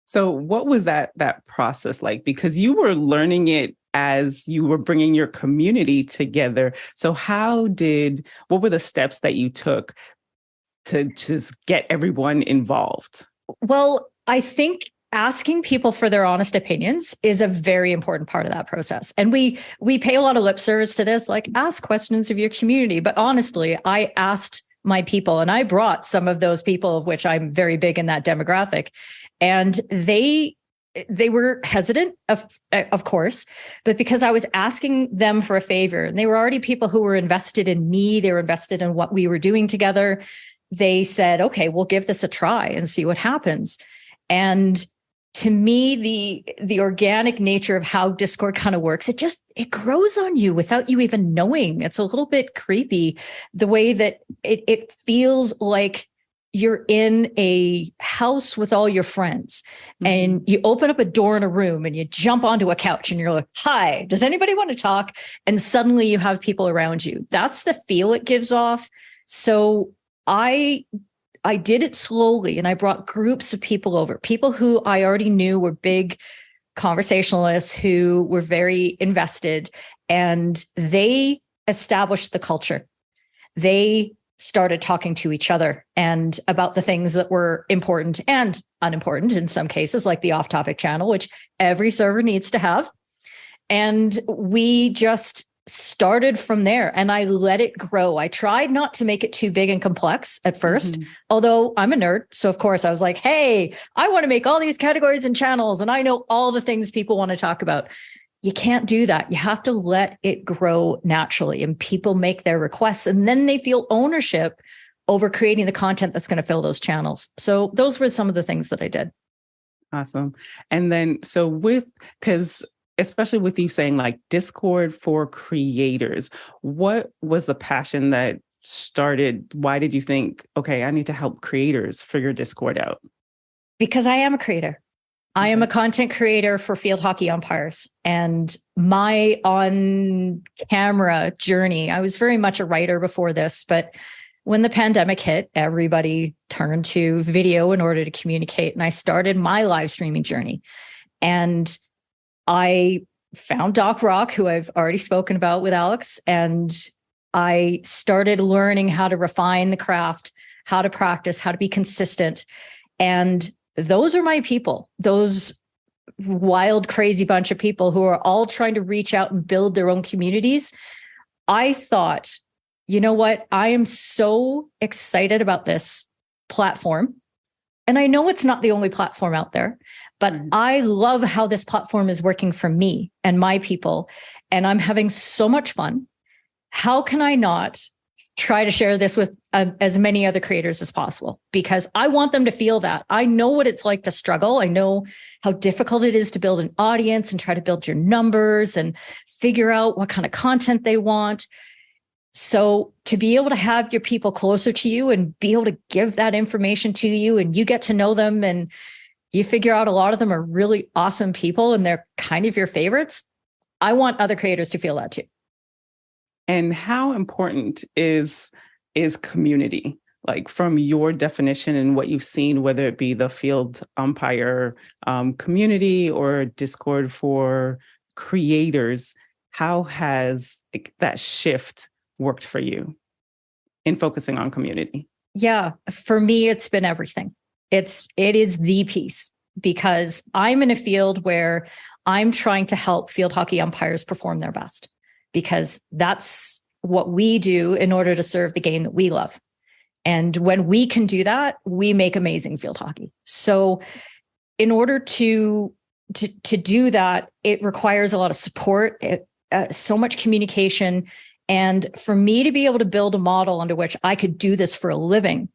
So what was that process like? Because you were learning it as you were bringing your community together. So what were the steps that you took to just get everyone involved? Well, I think asking people for their honest opinions is a very important part of that process. And we pay a lot of lip service to this, like ask questions of your community. But honestly, I asked my people and I brought some of those people of which I'm very big in that demographic. And they were hesitant, of course, but because I was asking them for a favor, and they were already people who were invested in me, they were invested in what we were doing together. they said, okay, we'll give this a try and see what happens. And to me, the organic nature of how Discord kind of works, it grows on you without you even knowing. It's a little bit creepy, the way that it feels like you're in a house with all your friends, and you open up a door in a room and you jump onto a couch and you're like, hi, does anybody want to talk? And suddenly you have people around you. That's the feel it gives off. So I did it slowly, and I brought groups of people over, people who I already knew were big conversationalists who were very invested, and they established the culture. They started talking to each other and about the things that were important and unimportant in some cases, like the off-topic channel, which every server needs to have. And we just started from there, and I let it grow. I tried not to make it too big and complex at first, although I'm a nerd. So of course I was like, hey, I want to make all these categories and channels, and I know all the things people want to talk about. You can't do that. You have to let it grow naturally, and people make their requests, and then they feel ownership over creating the content that's going to fill those channels. So those were some of the things that I did. Awesome. And then, because especially with you saying like Discord for creators, what was the passion that started? Why did you think, okay, I need to help creators figure Discord out? Because I am a creator. I am a content creator for field hockey umpires, and my on-camera journey, I was very much a writer before this, but when the pandemic hit, everybody turned to video in order to communicate, and I started my live streaming journey. And I found Doc Rock, who I've already spoken about with Alex, and I started learning how to refine the craft, how to practice, how to be consistent. And those are my people, those wild, crazy bunch of people who are all trying to reach out and build their own communities. I thought, you know what? I am so excited about this platform. And I know it's not the only platform out there, but I love how this platform is working for me and my people. And I'm having so much fun. How can I not try to share this with as many other creators as possible? Because I want them to feel that. I know what it's like to struggle. I know how difficult it is to build an audience and try to build your numbers and figure out what kind of content they want. So to be able to have your people closer to you and be able to give that information to you, and you get to know them, and you figure out a lot of them are really awesome people and they're kind of your favorites. I want other creators to feel that too. And how important is community? Like from your definition and what you've seen, whether it be the field umpire community or Discord for creators, how has that shift worked for you in focusing on community? Yeah, for me, it's been everything. It is the piece, because I'm in a field where I'm trying to help field hockey umpires perform their best, because that's what we do in order to serve the game that we love. And when we can do that, we make amazing field hockey. So in order to do that, it requires a lot of support, so much communication. And for me to be able to build a model under which I could do this for a living,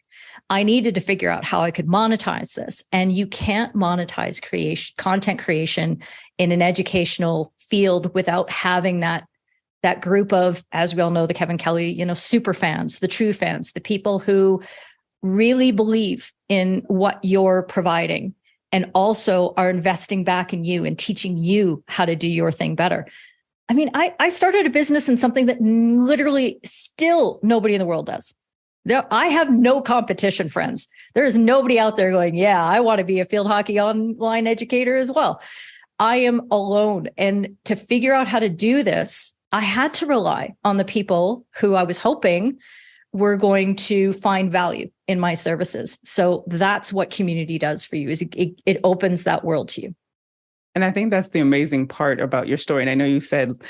I needed to figure out how I could monetize this. And you can't monetize content creation in an educational field without having that group of, as we all know, the Kevin Kelly, super fans, the true fans, the people who really believe in what you're providing and also are investing back in you and teaching you how to do your thing better. I mean, I started a business in something that literally still nobody in the world does. I have no competition, friends. There is nobody out there going, yeah, I want to be a field hockey online educator as well. I am alone. And to figure out how to do this, I had to rely on the people who I was hoping were going to find value in my services. So that's what community does for you, is it opens that world to you. And I think that's the amazing part about your story. And I know you said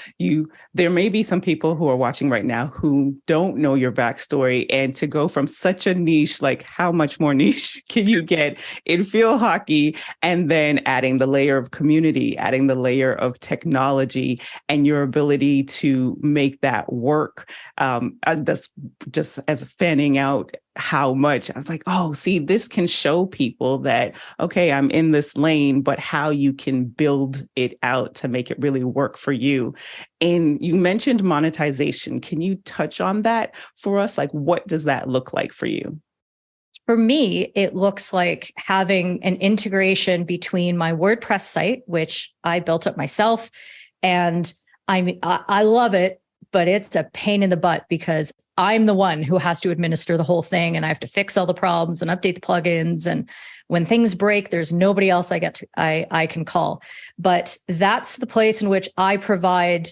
there may be some people who are watching right now who don't know your backstory, and to go from such a niche, like how much more niche can you get in field hockey, and then adding the layer of community, adding the layer of technology, and your ability to make that work. That's just as fanning out how much. I was like, oh, see, this can show people that, okay, I'm in this lane, but how you can build it out to make it really work for you. And you mentioned monetization. Can you touch on that for us? Like, what does that look like for you? For me, it looks like having an integration between my WordPress site, which I built up myself, and I love it, but it's a pain in the butt because I'm the one who has to administer the whole thing, and I have to fix all the problems and update the plugins. And when things break, there's nobody else I can call. But that's the place in which I provide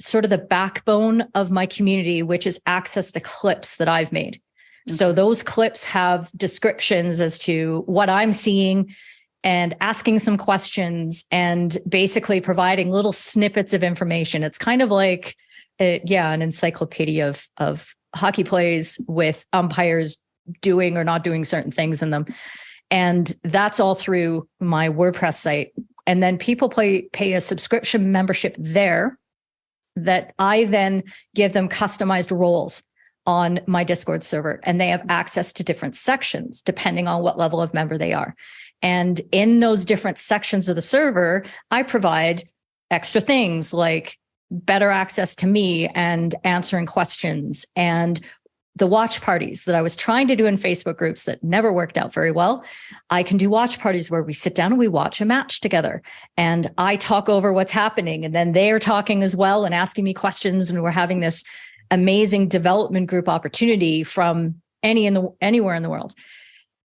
sort of the backbone of my community, which is access to clips that I've made. So those clips have descriptions as to what I'm seeing and asking some questions and basically providing little snippets of information. It's kind of like, an encyclopedia of hockey plays with umpires doing or not doing certain things in them. And that's all through my WordPress site. And then people pay a subscription membership there that I then give them customized roles on my Discord server, and they have access to different sections depending on what level of member they are. And in those different sections of the server, I provide extra things like better access to me and answering questions, and the watch parties that I was trying to do in Facebook groups that never worked out very well. I can do watch parties where we sit down and we watch a match together, and I talk over what's happening, and then they're talking as well and asking me questions, and we're having this amazing development group opportunity from anywhere in the world.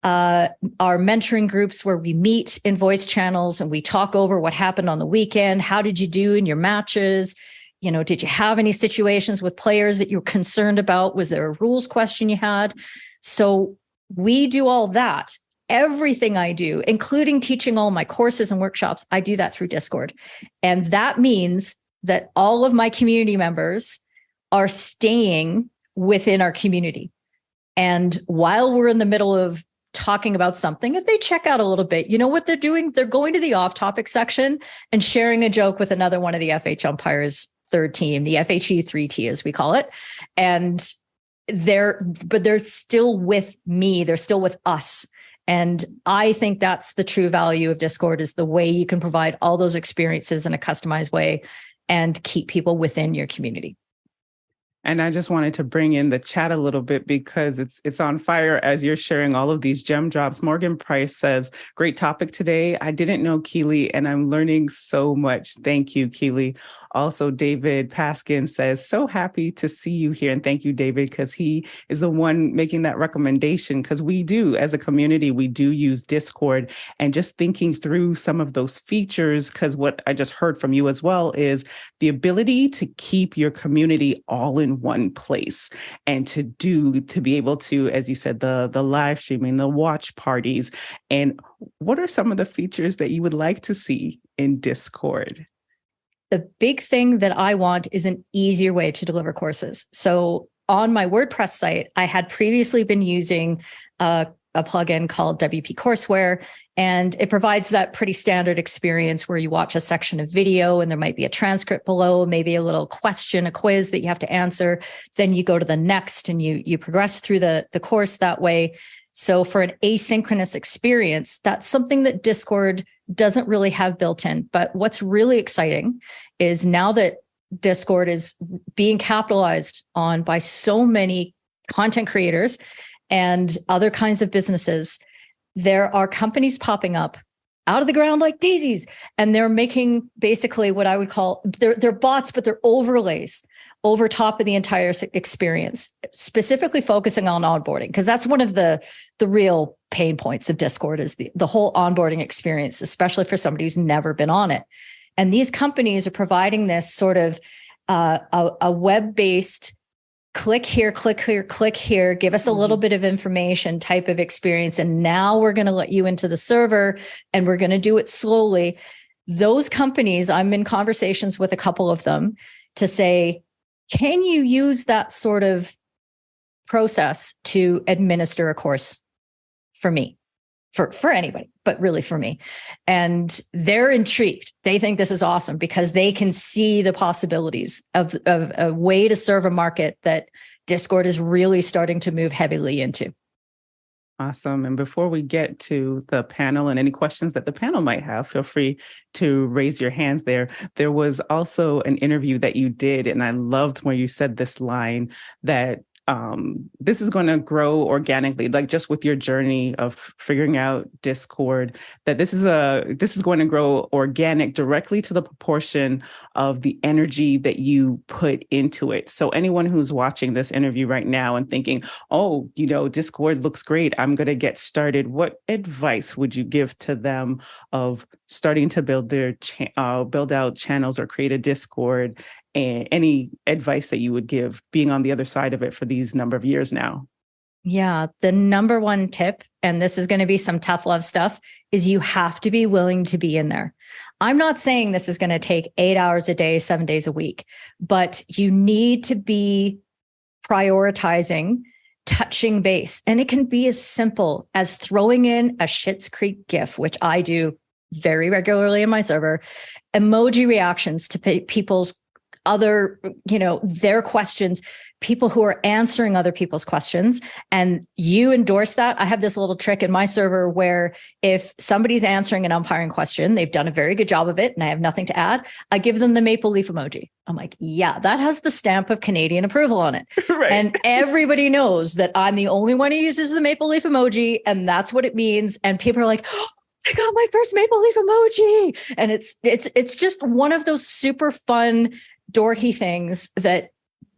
Our mentoring groups where we meet in voice channels and we talk over what happened on the weekend. How did you do in your matches? Did you have any situations with players that you're concerned about? Was there a rules question you had? So we do all that. Everything I do, including teaching all my courses and workshops, I do that through Discord. And that means that all of my community members are staying within our community. And while we're in the middle of talking about something, if they check out a little bit, you know what they're doing? They're going to the off-topic section and sharing a joke with another one of the FH umpires' third team, the FHE 3T, as we call it. And they're still with me. They're still with us. And I think that's the true value of Discord, is the way you can provide all those experiences in a customized way and keep people within your community. And I just wanted to bring in the chat a little bit because it's on fire as you're sharing all of these gem drops. Morgan Price says, great topic today. I didn't know Keely, and I'm learning so much. Thank you, Keely. Also, David Paskin says, so happy to see you here. And thank you, David, because he is the one making that recommendation, because we do, as a community, we do use Discord, and just thinking through some of those features, because what I just heard from you as well is the ability to keep your community all in one place, and to be able to, as you said, the live streaming, the watch parties. And what are some of the features that you would like to see in Discord? The big thing that I want is an easier way to deliver courses. So on my WordPress site, I had previously been using a plugin called WP Courseware, and it provides that pretty standard experience where you watch a section of video and there might be a transcript below, maybe a little question, a quiz that you have to answer. Then you go to the next and you progress through the course that way. So for an asynchronous experience, that's something that Discord doesn't really have built in. But what's really exciting is now that Discord is being capitalized on by so many content creators and other kinds of businesses, there are companies popping up out of the ground like daisies, and they're making basically what I would call, they're bots, but they're overlays over top of the entire experience, specifically focusing on onboarding, because that's one of the real pain points of Discord is the whole onboarding experience, especially for somebody who's never been on it. And these companies are providing this sort of a web-based click here, click here, click here, give us a little bit of information type of experience. And now we're going to let you into the server and we're going to do it slowly. Those companies, I'm in conversations with a couple of them to say, can you use that sort of process to administer a course for me? for anybody, but really for me. And they're intrigued. They think this is awesome because they can see the possibilities of a way to serve a market that Discord is really starting to move heavily into. Awesome. And before we get to the panel and any questions that the panel might have, feel free to raise your hands there. There was also an interview that you did, and I loved where you said this line that this is going to grow organically, like just with your journey of figuring out Discord, that this is going to grow organic directly to the proportion of the energy that you put into it. So anyone who's watching this interview right now and thinking, oh, Discord looks great, I'm going to get started. What advice would you give to them of starting to build their build out channels or create a Discord? And any advice that you would give being on the other side of it for these number of years now? Yeah, the number one tip, and this is going to be some tough love stuff, is you have to be willing to be in there. I'm not saying this is going to take 8 hours a day, 7 days a week, but you need to be prioritizing, touching base. And it can be as simple as throwing in a Schitt's Creek GIF, which I do very regularly in my server, emoji reactions to people's other, their questions, people who are answering other people's questions, and you endorse that. I have this little trick in my server where if somebody's answering an umpiring question, they've done a very good job of it, and I have nothing to add, I give them the maple leaf emoji. I'm like, yeah, that has the stamp of Canadian approval on it. Right. And everybody knows that I'm the only one who uses the maple leaf emoji, and that's what it means. And people are like, oh, I got my first maple leaf emoji. And it's just one of those super fun, dorky things that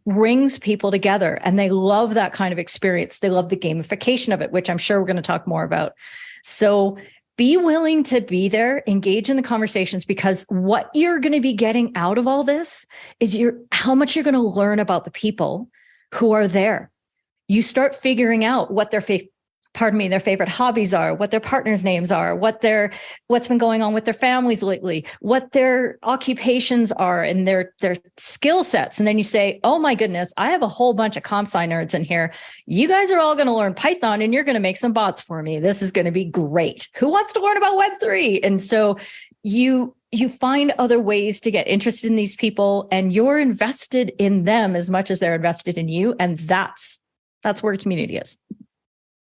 brings people together, and they love that kind of experience. They love the gamification of it, which I'm sure we're going to talk more about. So be willing to be there, engage in the conversations, because what you're going to be getting out of all this is how much you're going to learn about the people who are there. You start figuring out what their favorite hobbies are, what their partners' names are, what's been going on with their families lately, what their occupations are, and their skill sets. And then you say, oh my goodness, I have a whole bunch of comp sci nerds in here. You guys are all going to learn Python, and you're going to make some bots for me. This is going to be great. Who wants to learn about Web3? And so you find other ways to get interested in these people, and you're invested in them as much as they're invested in you. And that's where community is.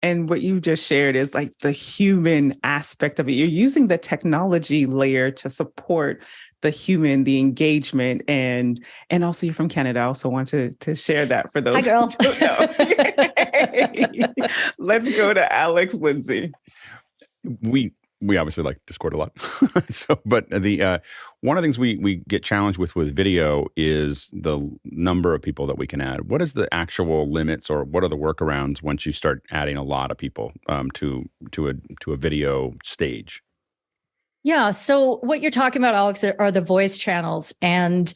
And what you just shared is like the human aspect of it. You're using the technology layer to support the human, the engagement, and also you're from Canada. I also want to share that for those who don't know. Let's go to Alex Lindsay. We obviously like Discord a lot. But the one of the things we get challenged with video is the number of people that we can add. What is the actual limits, or what are the workarounds once you start adding a lot of people to a video stage? Yeah. So what you're talking about, Alex, are the voice channels. And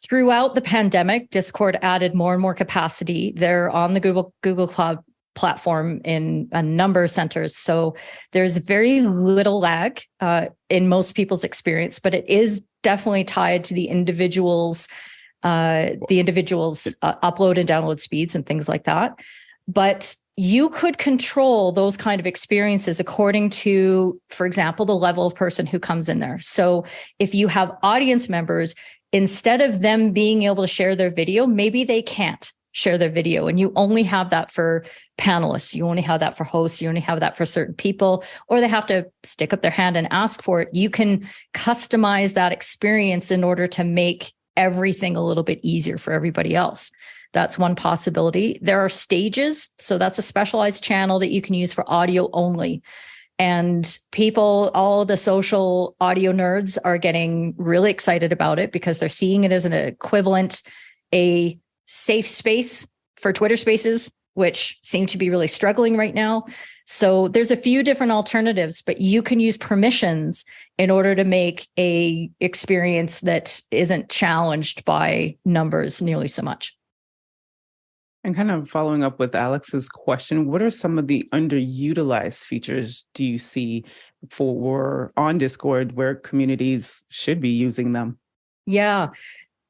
throughout the pandemic, Discord added more and more capacity. They're on the Google Cloud platform in a number of centers. So there's very little lag in most people's experience, but it is definitely tied to the individual's upload and download speeds and things like that. But you could control those kind of experiences according to, for example, the level of person who comes in there. So if you have audience members, instead of them being able to share their video, maybe they can't share their video, and you only have that for panelists, you only have that for hosts, you only have that for certain people, or they have to stick up their hand and ask for it. You can customize that experience in order to make everything a little bit easier for everybody else. That's one possibility. There are stages, so that's a specialized channel that you can use for audio only. And people, all the social audio nerds, are getting really excited about it because they're seeing it as an equivalent, a safe space for Twitter Spaces, which seem to be really struggling right now. So there's a few different alternatives, but you can use permissions in order to make a experience that isn't challenged by numbers nearly so much. And kind of following up with Alex's question, what are some of the underutilized features do you see for on Discord where communities should be using them? Yeah.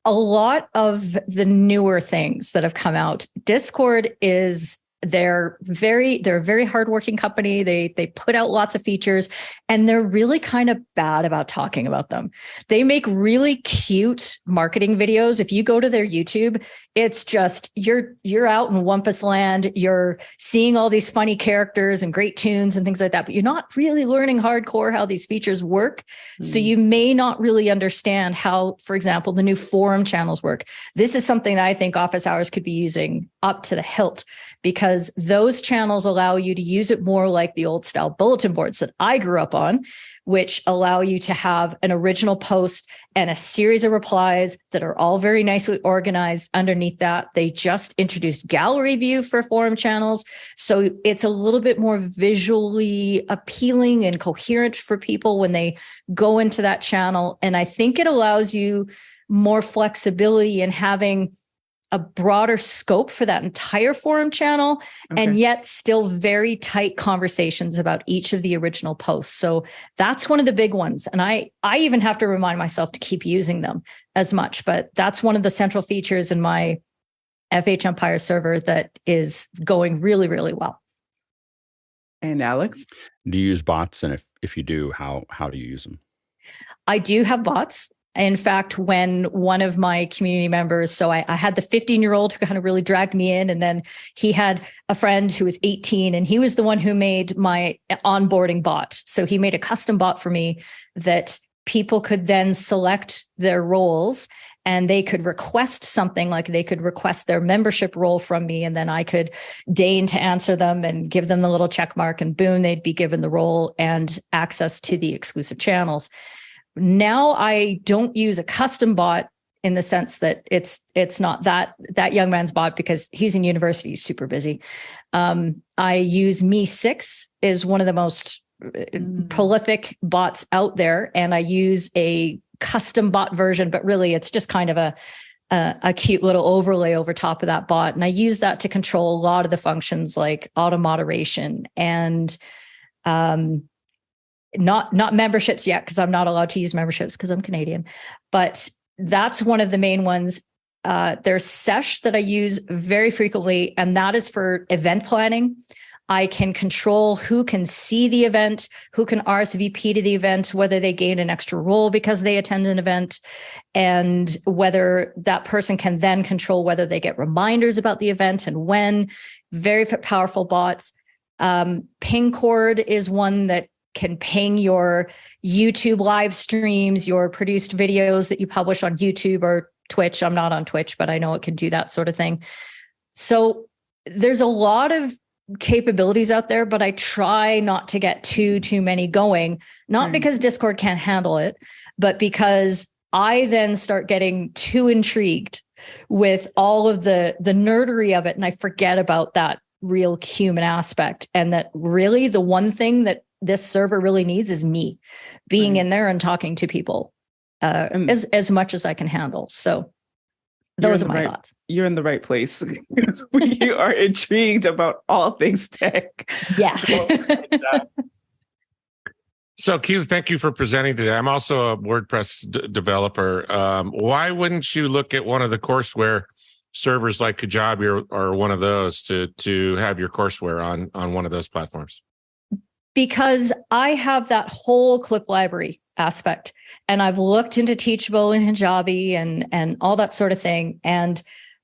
A lot of the newer things that have come out, Discord is They're a very hardworking company. They put out lots of features, and they're really kind of bad about talking about them. They make really cute marketing videos. If you go to their YouTube, it's just you're out in Wumpus land. You're seeing all these funny characters and great tunes and things like that, but you're not really learning hardcore how these features work. So you may not really understand how, for example, the new forum channels work. This is something that I think office hours could be using up to the hilt, because those channels allow you to use it more like the old style bulletin boards that I grew up on, which allow you to have an original post and a series of replies that are all very nicely organized underneath that. They just introduced gallery view for forum channels. So it's a little bit more visually appealing and coherent for people when they go into that channel. And I think it allows you more flexibility in having a broader scope for that entire forum channel, and yet still very tight conversations about each of the original posts. So that's one of the big ones. And I even have to remind myself to keep using them as much, but that's one of the central features in my FH Empire server that is going really, really well. And Alex? Do you use bots? And if you do, how do you use them? I do have bots. In fact, when one of my community members, so I had the 15-year-old who kind of really dragged me in, and then he had a friend who was 18, and he was the one who made my onboarding bot. So he made a custom bot for me that people could then select their roles, and they could request something, like they could request their membership role from me, and then I could deign to answer them and give them the little check mark, and boom, they'd be given the role and access to the exclusive channels. Now I don't use a custom bot in the sense that it's not that young man's bot, because he's in university, he's super busy. I use Me6 is one of the most prolific bots out there, and I use a custom bot version, but really it's just kind of a cute little overlay over top of that bot. And I use that to control a lot of the functions like auto moderation and not memberships yet, because I'm not allowed to use memberships because I'm Canadian, but that's one of the main ones. There's Sesh that I use very frequently, and that is for event planning. I can control who can see the event, who can RSVP to the event, whether they gain an extra role because they attend an event, and whether that person can then control whether they get reminders about the event and when. Very powerful bots. Pingcord is one that can ping your YouTube live streams, your produced videos that you publish on YouTube or Twitch. I'm not on Twitch, but I know it can do that sort of thing. So there's a lot of capabilities out there, but I try not to get too many going, not because Discord can't handle it, but because I then start getting too intrigued with all of the nerdery of it, and I forget about that real human aspect, and that really the one thing that this server really needs is me being in there and talking to people as much as I can handle. So those are my thoughts. You're in the right place. We are intrigued about all things tech. Yeah. So, Keely, thank you for presenting today. I'm also a WordPress developer. Why wouldn't you look at one of the courseware servers like Kajabi or one of those to have your courseware on one of those platforms? Because I have that whole clip library aspect, and I've looked into Teachable and Kajabi and all that sort of thing. And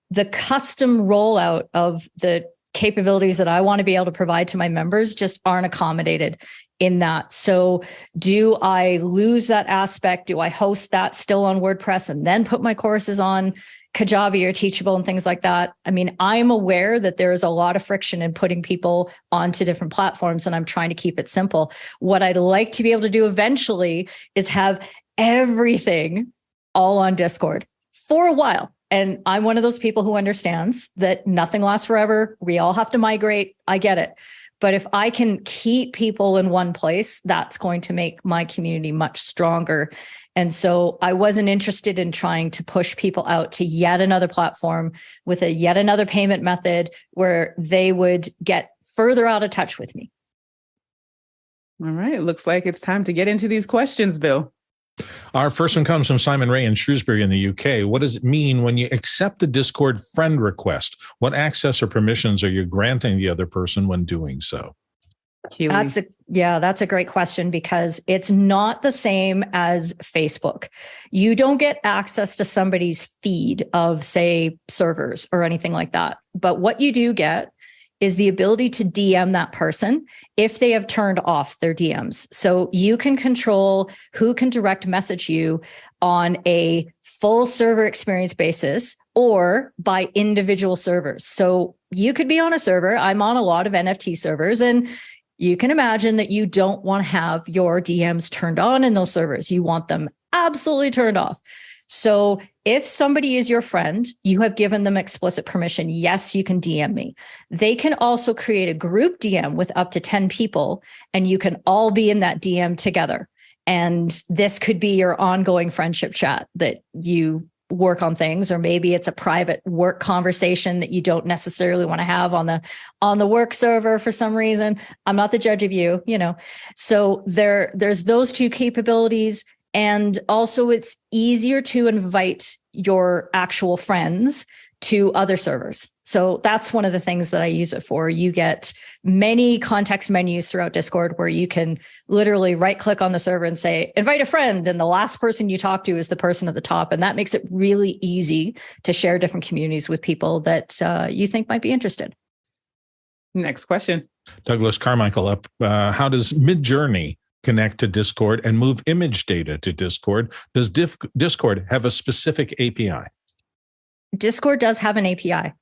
the custom rollout of the capabilities that I want to be able to provide to my members just aren't accommodated in that. So do I lose that aspect? Do I host that still on WordPress and then put my courses on Kajabi or Teachable and things like that? I mean, I'm aware that there is a lot of friction in putting people onto different platforms, and I'm trying to keep it simple. What I'd like to be able to do eventually is have everything all on Discord for a while. And I'm one of those people who understands that nothing lasts forever. We all have to migrate. I get it. But if I can keep people in one place, that's going to make my community much stronger. And so I wasn't interested in trying to push people out to yet another platform with yet another payment method where they would get further out of touch with me. All right. Looks like it's time to get into these questions, Bill. Our first one comes from Simon Ray in Shrewsbury in the UK. What does it mean when you accept a Discord friend request? What access or permissions are you granting the other person when doing so? Keely. That's a great question, because it's not the same as Facebook. You don't get access to somebody's feed of, say, servers or anything like that. But what you do get is the ability to DM that person if they have turned off their DMs. So you can control who can direct message you on a full server experience basis or by individual servers. So you could be on a server. I'm on a lot of NFT servers, and you can imagine that you don't want to have your DMs turned on in those servers. You want them absolutely turned off. So if somebody is your friend, you have given them explicit permission. Yes, you can DM me. They can also create a group DM with up to 10 people, and you can all be in that DM together. And this could be your ongoing friendship chat that you work on things, or maybe it's a private work conversation that you don't necessarily want to have on the work server for some reason. I'm not the judge of you, So there's those two capabilities. And also it's easier to invite your actual friends to other servers. So that's one of the things that I use it for. You get many context menus throughout Discord where you can literally right click on the server and say, invite a friend. And the last person you talk to is the person at the top. And that makes it really easy to share different communities with people that you think might be interested. Next question. Douglas Carmichael up. How does Midjourney connect to Discord and move image data to Discord? Does Discord have a specific API? Discord does have an API.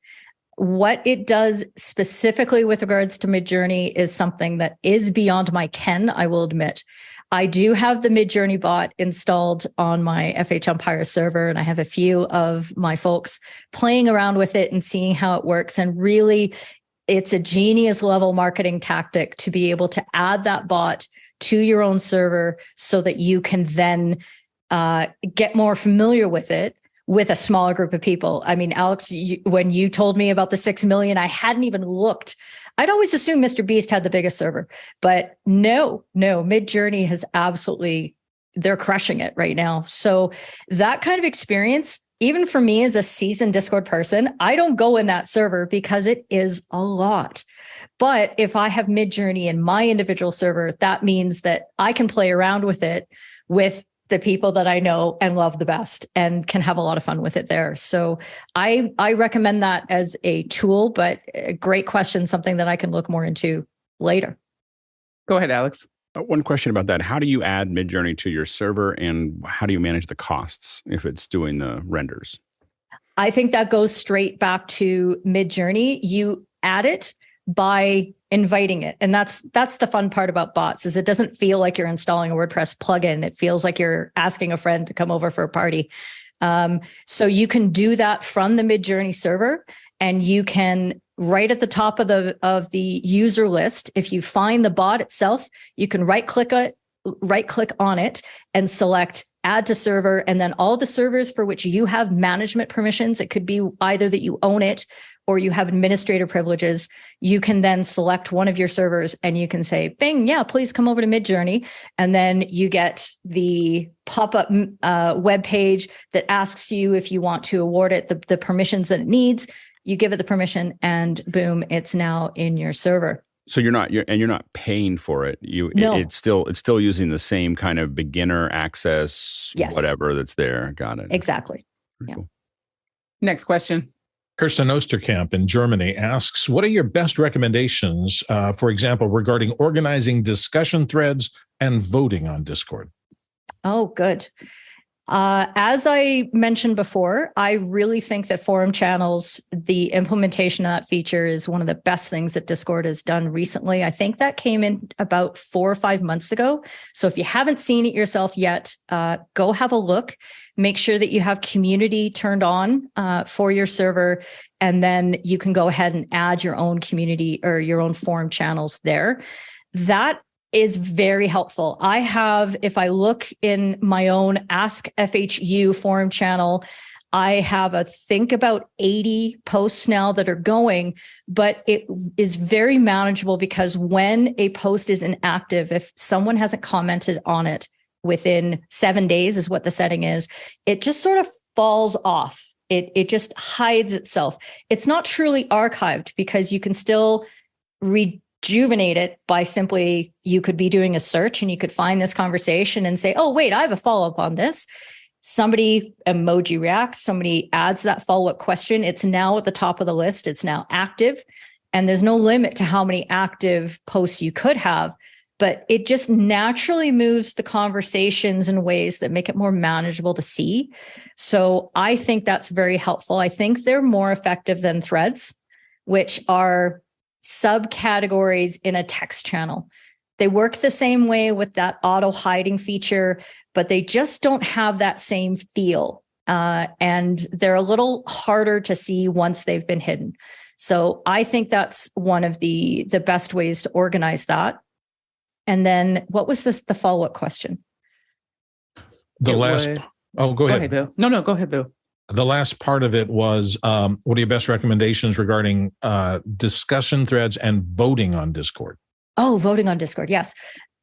What it does specifically with regards to Midjourney is something that is beyond my ken, I will admit. I do have the Midjourney bot installed on my FH Umpire server, and I have a few of my folks playing around with it and seeing how it works. And really, it's a genius level marketing tactic to be able to add that bot to your own server so that you can then get more familiar with it with a smaller group of people. I mean, Alex, when you told me about the 6 million, I hadn't even looked. I'd always assumed Mr. Beast had the biggest server, but no, Midjourney has they're crushing it right now. So that kind of experience, even for me as a seasoned Discord person, I don't go in that server because it is a lot. But if I have Midjourney in my individual server, that means that I can play around with it with the people that I know and love the best and can have a lot of fun with it there. So I recommend that as a tool, but a great question, something that I can look more into later. Go ahead, Alex. One question about that. How do you add Midjourney to your server, and how do you manage the costs if it's doing the renders? I think that goes straight back to Midjourney. You add it by inviting it. And that's the fun part about bots, is it doesn't feel like you're installing a WordPress plugin. It feels like you're asking a friend to come over for a party. So you can do that from the Midjourney server, and you can, right at the top of the user list, if you find the bot itself, you can right click on it and select add to server. And then all the servers for which you have management permissions, it could be either that you own it or you have administrator privileges. You can then select one of your servers and you can say, bing, yeah, please come over to Midjourney. And then you get the pop-up web page that asks you if you want to award it the permissions that it needs. You give it the permission and boom, it's now in your server. So you're not paying for it. No. It's still using the same kind of beginner access, yes, whatever that's there. Got it. Exactly. Pretty cool. Next question. Kirsten Osterkamp in Germany asks, what are your best recommendations, for example, regarding organizing discussion threads and voting on Discord? Oh, good. As I mentioned before, I really think that forum channels, the implementation of that feature is one of the best things that Discord has done recently. I think that came in about 4 or 5 months ago. So if you haven't seen it yourself yet, go have a look. Make sure that you have community turned on for your server, and then you can go ahead and add your own community or your own forum channels there. That is very helpful. I have, if I look in my own Ask FHU forum channel, I have about 80 posts now that are going, but it is very manageable because when a post is inactive, if someone hasn't commented on it within 7 days is what the setting is, it just sort of falls off. It just hides itself. It's not truly archived because you can still rejuvenate it by simply, you could be doing a search and you could find this conversation and say, oh, wait, I have a follow-up on this. Somebody emoji reacts, somebody adds that follow-up question. It's now at the top of the list. It's now active. And there's no limit to how many active posts you could have, but it just naturally moves the conversations in ways that make it more manageable to see. So I think that's very helpful. I think they're more effective than threads, which are subcategories in a text channel. They work the same way with that auto hiding feature, but they just don't have that same feel. And they're a little harder to see once they've been hidden. So I think that's one of the best ways to organize that. And then what was the follow-up question? Go ahead. Go ahead, Bill. No, go ahead, Bill. The last part of it was, what are your best recommendations regarding discussion threads and voting on Discord? Oh, voting on Discord. Yes.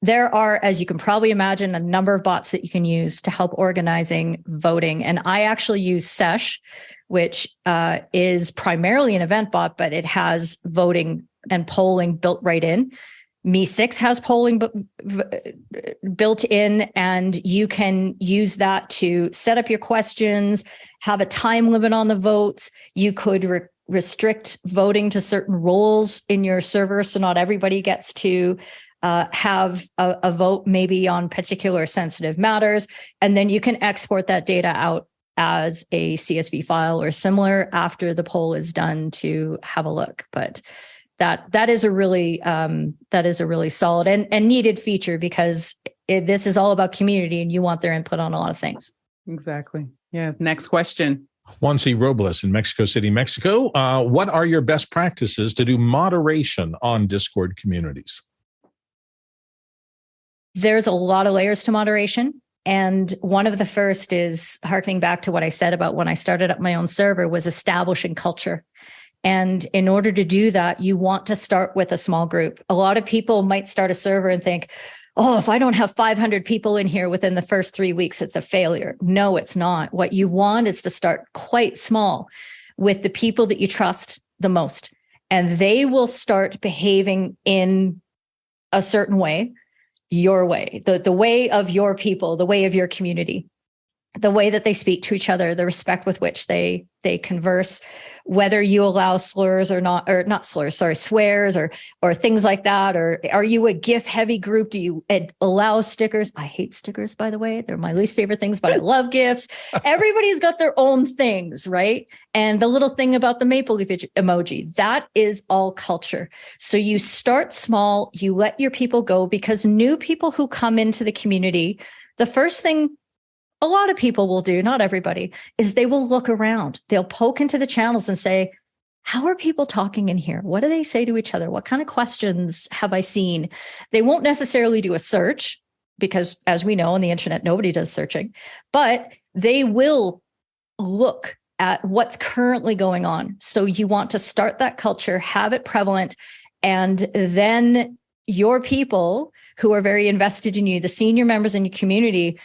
There are, as you can probably imagine, a number of bots that you can use to help organizing voting. And I actually use Sesh, which is primarily an event bot, but it has voting and polling built right in. Me6 has polling built in, and you can use that to set up your questions, have a time limit on the votes. You could restrict voting to certain roles in your server, so not everybody gets to have a vote maybe on particular sensitive matters. And then you can export that data out as a CSV file or similar after the poll is done to have a look. But that is a really solid and needed feature, because this is all about community and you want their input on a lot of things. Exactly. Yeah. Next question. Juan C. Robles in Mexico City, Mexico. What are your best practices to do moderation on Discord communities? There's a lot of layers to moderation. And one of the first is, harkening back to what I said about when I started up my own server, was establishing culture. And in order to do that, you want to start with a small group. A lot of people might start a server and think, oh, if I don't have 500 people in here within the first 3 weeks, it's a failure. No, it's not. What you want is to start quite small with the people that you trust the most. And they will start behaving in a certain way, your way, the way of your people, the way of your community, the way that they speak to each other, the respect with which they converse, whether you allow slurs or not, or not slurs, sorry, swears or things like that. Or are you a GIF heavy group? Do you allow stickers? I hate stickers, by the way. They're my least favorite things, but I love GIFs. Everybody's got their own things, right? And the little thing about the maple leaf emoji, that is all culture. So you start small, you let your people go, because new people who come into the community, the first thing a lot of people will do, not everybody, is they will look around. They'll poke into the channels and say, how are people talking in here? What do they say to each other? What kind of questions have I seen? They won't necessarily do a search, because as we know on the internet, nobody does searching, but they will look at what's currently going on. So you want to start that culture, have it prevalent, and then your people who are very invested in you, the senior members in your community.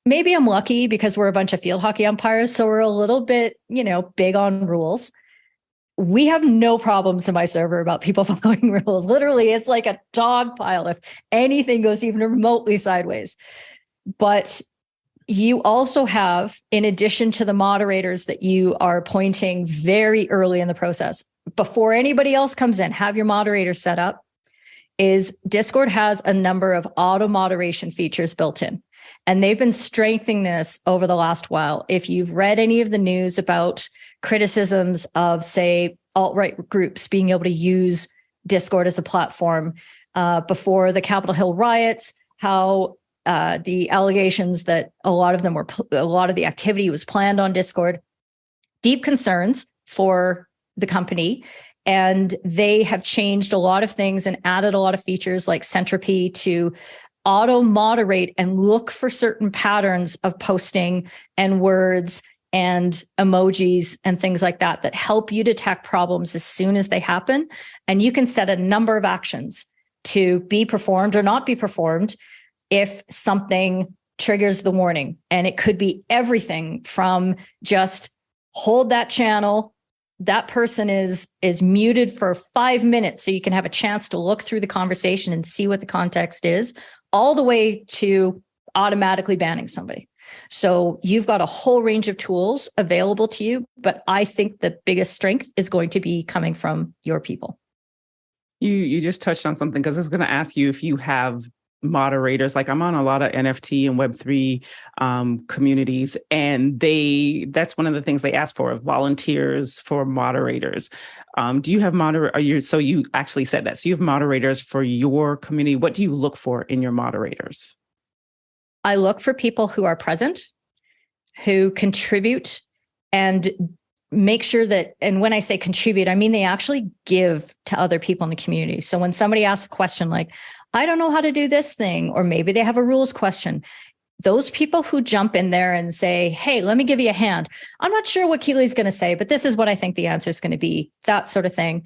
Maybe I'm lucky because we're a bunch of field hockey umpires, so we're a little bit, big on rules. We have no problems in my server about people following rules. Literally, it's like a dog pile if anything goes even remotely sideways. But you also have, in addition to the moderators that you are appointing very early in the process, before anybody else comes in, have your moderators set up, is Discord has a number of auto moderation features built in. And they've been strengthening this over the last while. If you've read any of the news about criticisms of, say, alt-right groups being able to use Discord as a platform before the Capitol Hill riots, how the allegations that a lot of the activity was planned on Discord, deep concerns for the company. And they have changed a lot of things and added a lot of features like Centropy to auto moderate and look for certain patterns of posting and words and emojis and things like that help you detect problems as soon as they happen. And you can set a number of actions to be performed or not be performed if something triggers the warning. And it could be everything from just hold that channel. That person is muted for 5 minutes so you can have a chance to look through the conversation and see what the context is, all the way to automatically banning somebody. So you've got a whole range of tools available to you, but I think the biggest strength is going to be coming from your people. You just touched on something, because I was going to ask you if you have moderators. Like, I'm on a lot of NFT and Web3 communities, and that's one of the things they ask for, volunteers for moderators. Do you have so you actually said that. So you have moderators for your community. What do you look for in your moderators? I look for people who are present, who contribute, and make sure that, and when I say contribute, I mean they actually give to other people in the community. So when somebody asks a question like, I don't know how to do this thing, or maybe they have a rules question, those people who jump in there and say, hey, let me give you a hand. I'm not sure what Keely's going to say, but this is what I think the answer is going to be, that sort of thing.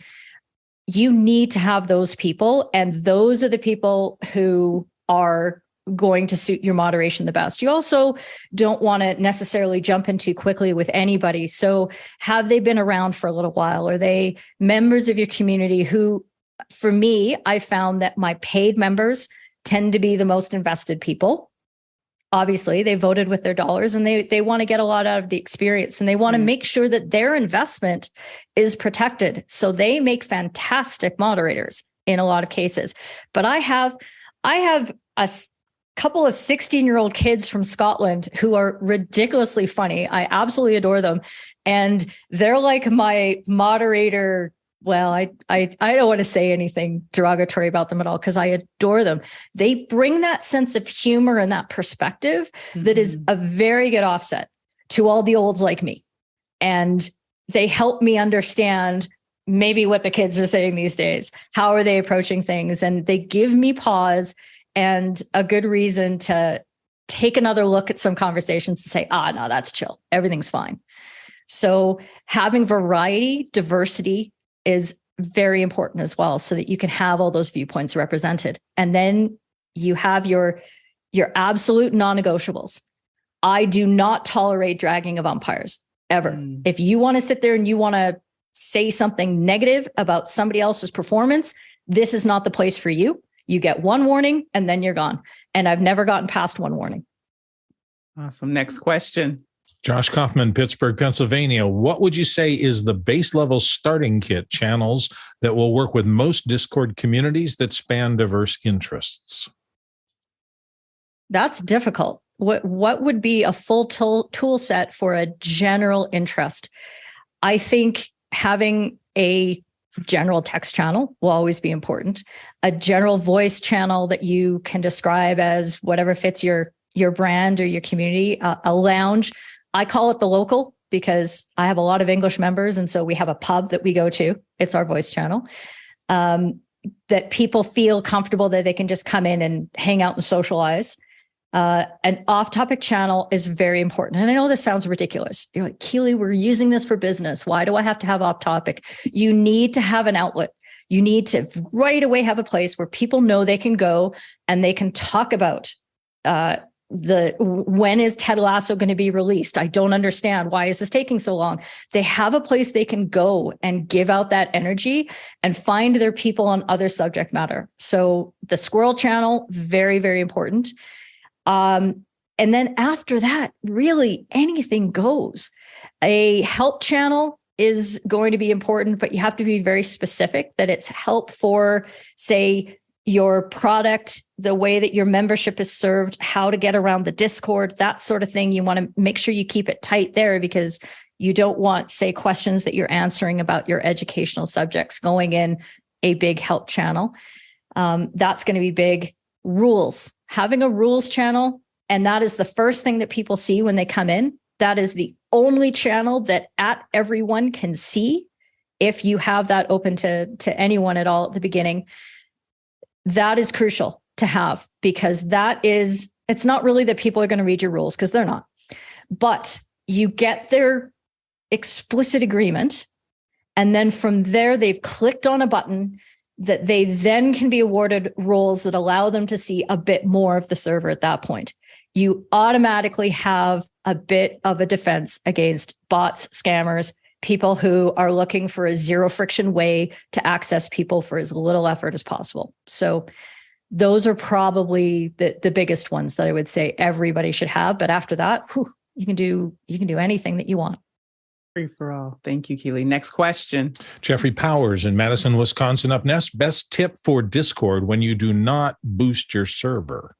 You need to have those people, and those are the people who are going to suit your moderation the best. You also don't want to necessarily jump in too quickly with anybody. So have they been around for a little while? Are they members of your community who, for me, I found that my paid members tend to be the most invested people. Obviously, they voted with their dollars, and they want to get a lot out of the experience, and they want to make sure that their investment is protected. So they make fantastic moderators in a lot of cases. But I have a couple of 16-year-old kids from Scotland who are ridiculously funny. I absolutely adore them. And they're like my moderator. Well, I don't want to say anything derogatory about them at all, because I adore them. They bring that sense of humor and that perspective that is a very good offset to all the olds like me. And they help me understand maybe what the kids are saying these days. How are they approaching things? And they give me pause and a good reason to take another look at some conversations and say, no, that's chill. Everything's fine. So having variety, diversity is very important as well, so that you can have all those viewpoints represented. And then you have your absolute non-negotiables. I do not tolerate dragging of umpires ever. If you want to sit there and you want to say something negative about somebody else's performance, this is not the place for you. You get one warning and then you're gone. And I've never gotten past one warning. Awesome. Next question. Josh Kaufman, Pittsburgh, Pennsylvania. What would you say is the base level starting kit channels that will work with most Discord communities that span diverse interests? That's difficult. What would be a full tool set for a general interest? I think having a general text channel will always be important. A general voice channel that you can describe as whatever fits your brand or your community. A lounge. I call it the local because I have a lot of English members. And so we have a pub that we go to. It's our voice channel. That people feel comfortable that they can just come in and hang out and socialize. An off-topic channel is very important. And I know this sounds ridiculous. You're like, Keely, we're using this for business. Why do I have to have off-topic? You need to have an outlet. You need to right away have a place where people know they can go and they can talk about when is Ted Lasso going to be released? I don't understand. Why is this taking so long? They have a place they can go and give out that energy and find their people on other subject matter. So the squirrel channel, very, very important. And then after that, really anything goes. A help channel is going to be important, but you have to be very specific that it's help for, say, your product, the way that your membership is served, how to get around the Discord, that sort of thing. You want to make sure you keep it tight there because you don't want, say, questions that you're answering about your educational subjects going in a big help channel. That's going to be big. Rules. Having a rules channel, and that is the first thing that people see when they come in. That is the only channel that everyone can see if you have that open to anyone at all at the beginning. That is crucial to have because it's not really that people are going to read your rules because they're not, but you get their explicit agreement. And then from there, they've clicked on a button. that they then can be awarded roles that allow them to see a bit more of the server at that point. You automatically have a bit of a defense against bots, scammers, people who are looking for a zero friction way to access people for as little effort as possible. So those are probably the biggest ones that I would say everybody should have. But after that, you can do anything that you want. Free for all. Thank you, Keely. Next question. Jeffrey Powers in Madison, Wisconsin up next. Best tip for Discord when you do not boost your server?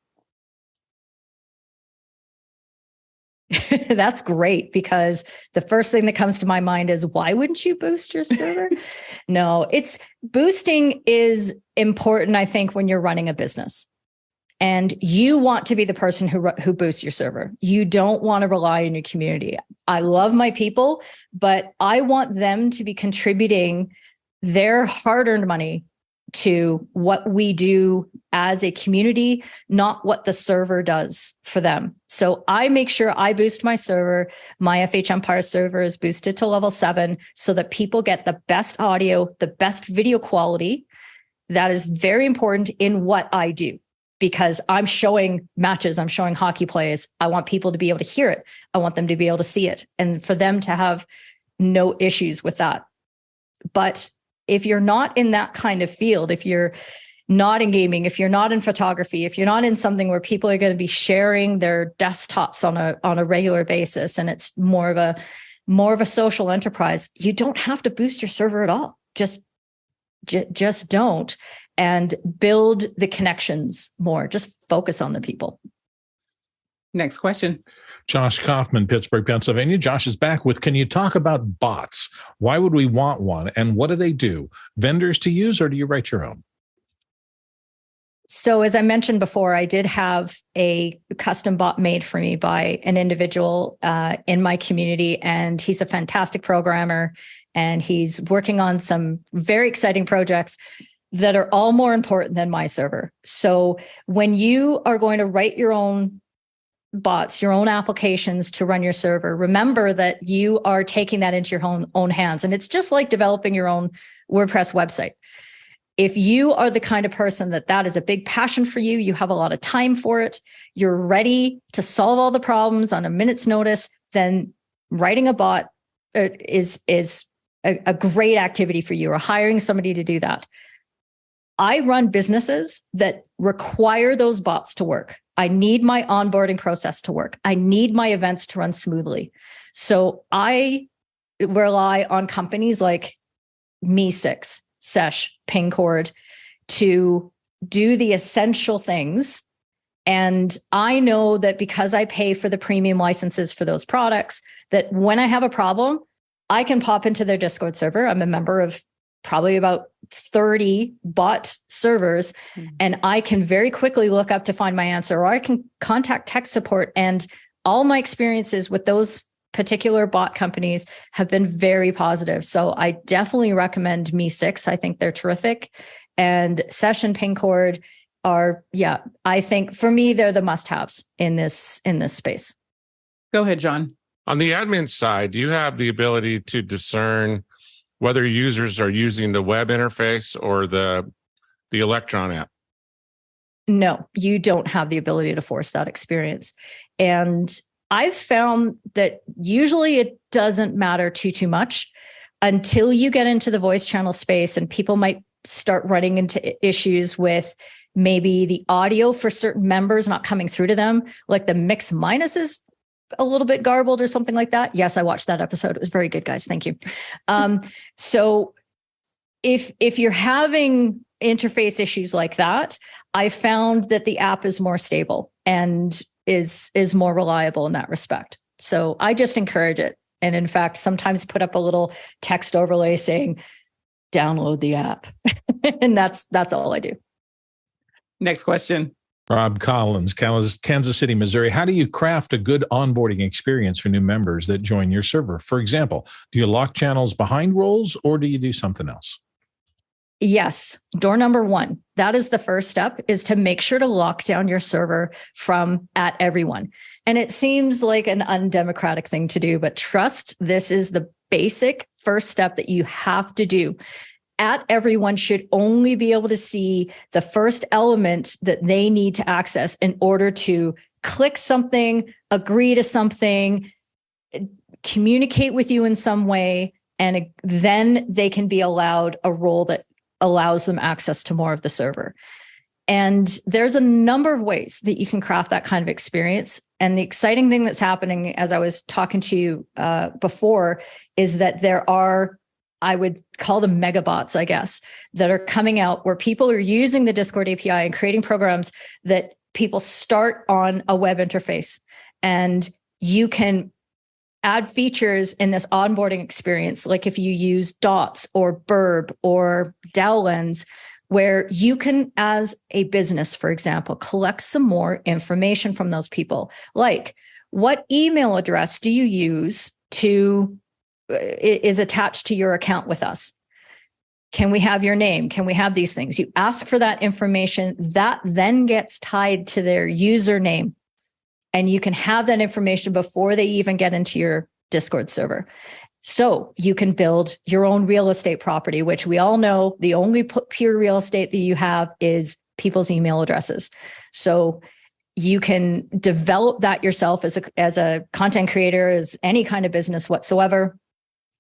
That's great, because the first thing that comes to my mind is, why wouldn't you boost your server? No, boosting is important, I think, when you're running a business. And you want to be the person who boosts your server. You don't want to rely on your community. I love my people, but I want them to be contributing their hard-earned money to what we do as a community, not what the server does for them. So I make sure I boost my server. My FH Empire server is boosted to level 7 so that people get the best audio, the best video quality. That is very important in what I do, because I'm showing matches, I'm showing hockey plays. I want people to be able to hear it. I want them to be able to see it, and for them to have no issues with that. But if you're not in that kind of field, if you're not in gaming, if you're not in photography, if you're not in something where people are going to be sharing their desktops on a regular basis, and it's more of a social enterprise, you don't have to boost your server at all. Just don't, and build the connections more. Just focus on the people. Next question. Josh Kaufman, Pittsburgh, Pennsylvania. Josh is back with, can you talk about bots? Why would we want one? And what do they do? Vendors to use, or do you write your own? So as I mentioned before, I did have a custom bot made for me by an individual in my community, and he's a fantastic programmer, and he's working on some very exciting projects that are all more important than my server. So when you are going to write your own bots, your own applications to run your server, remember that you are taking that into your own hands. And it's just like developing your own WordPress website. If you are the kind of person that is a big passion for you, you have a lot of time for it, you're ready to solve all the problems on a minute's notice, then writing a bot is a great activity for you, or hiring somebody to do that. I run businesses that require those bots to work. I need my onboarding process to work. I need my events to run smoothly. So I rely on companies like Me6, Sesh, Pingcord to do the essential things. And I know that because I pay for the premium licenses for those products, that when I have a problem, I can pop into their Discord server. I'm a member of probably about 30 bot servers, and I can very quickly look up to find my answer, or I can contact tech support. And all my experiences with those particular bot companies have been very positive. So I definitely recommend Me6. I think they're terrific. And Session Pingcord are, I think for me, they're the must-haves in this space. Go ahead, John. On the admin side, do you have the ability to discern whether users are using the web interface or the Electron app? No, you don't have the ability to force that experience. And I've found that usually it doesn't matter too much until you get into the voice channel space, and people might start running into issues with maybe the audio for certain members not coming through to them, like the mix minus is a little bit garbled or something like that. Yes, I watched that episode. It was very good, guys. Thank you. So if you're having interface issues like that, I found that the app is more stable and is more reliable in that respect. So I just encourage it. And in fact, sometimes put up a little text overlay saying, download the app. And that's all I do. Next question. Rob Collins, Kansas City, Missouri. How do you craft a good onboarding experience for new members that join your server? For example, do you lock channels behind roles, or do you do something else? Yes. Door number 1. That is the first step, is to make sure to lock down your server from at everyone. And it seems like an undemocratic thing to do, but trust, this is the basic first step that you have to do. everyone should only be able to see the first element that they need to access in order to click something, agree to something, communicate with you in some way, and then they can be allowed a role that allows them access to more of the server. And there's a number of ways that you can craft that kind of experience. And the exciting thing that's happening, as I was talking to you before, is that there are, I would call them megabots, I guess, that are coming out where people are using the Discord API and creating programs that people start on a web interface. And you can add features in this onboarding experience, like if you use Dots or Burb or DAO-Lens, where you can, as a business, for example, collect some more information from those people. Like, what email address do you use is attached to your account with us? Can we have your name? Can we have these things? You ask for that information, that then gets tied to their username. And you can have that information before they even get into your Discord server. So you can build your own real estate property, which we all know the only pure real estate that you have is people's email addresses. So you can develop that yourself as a content creator, as any kind of business whatsoever,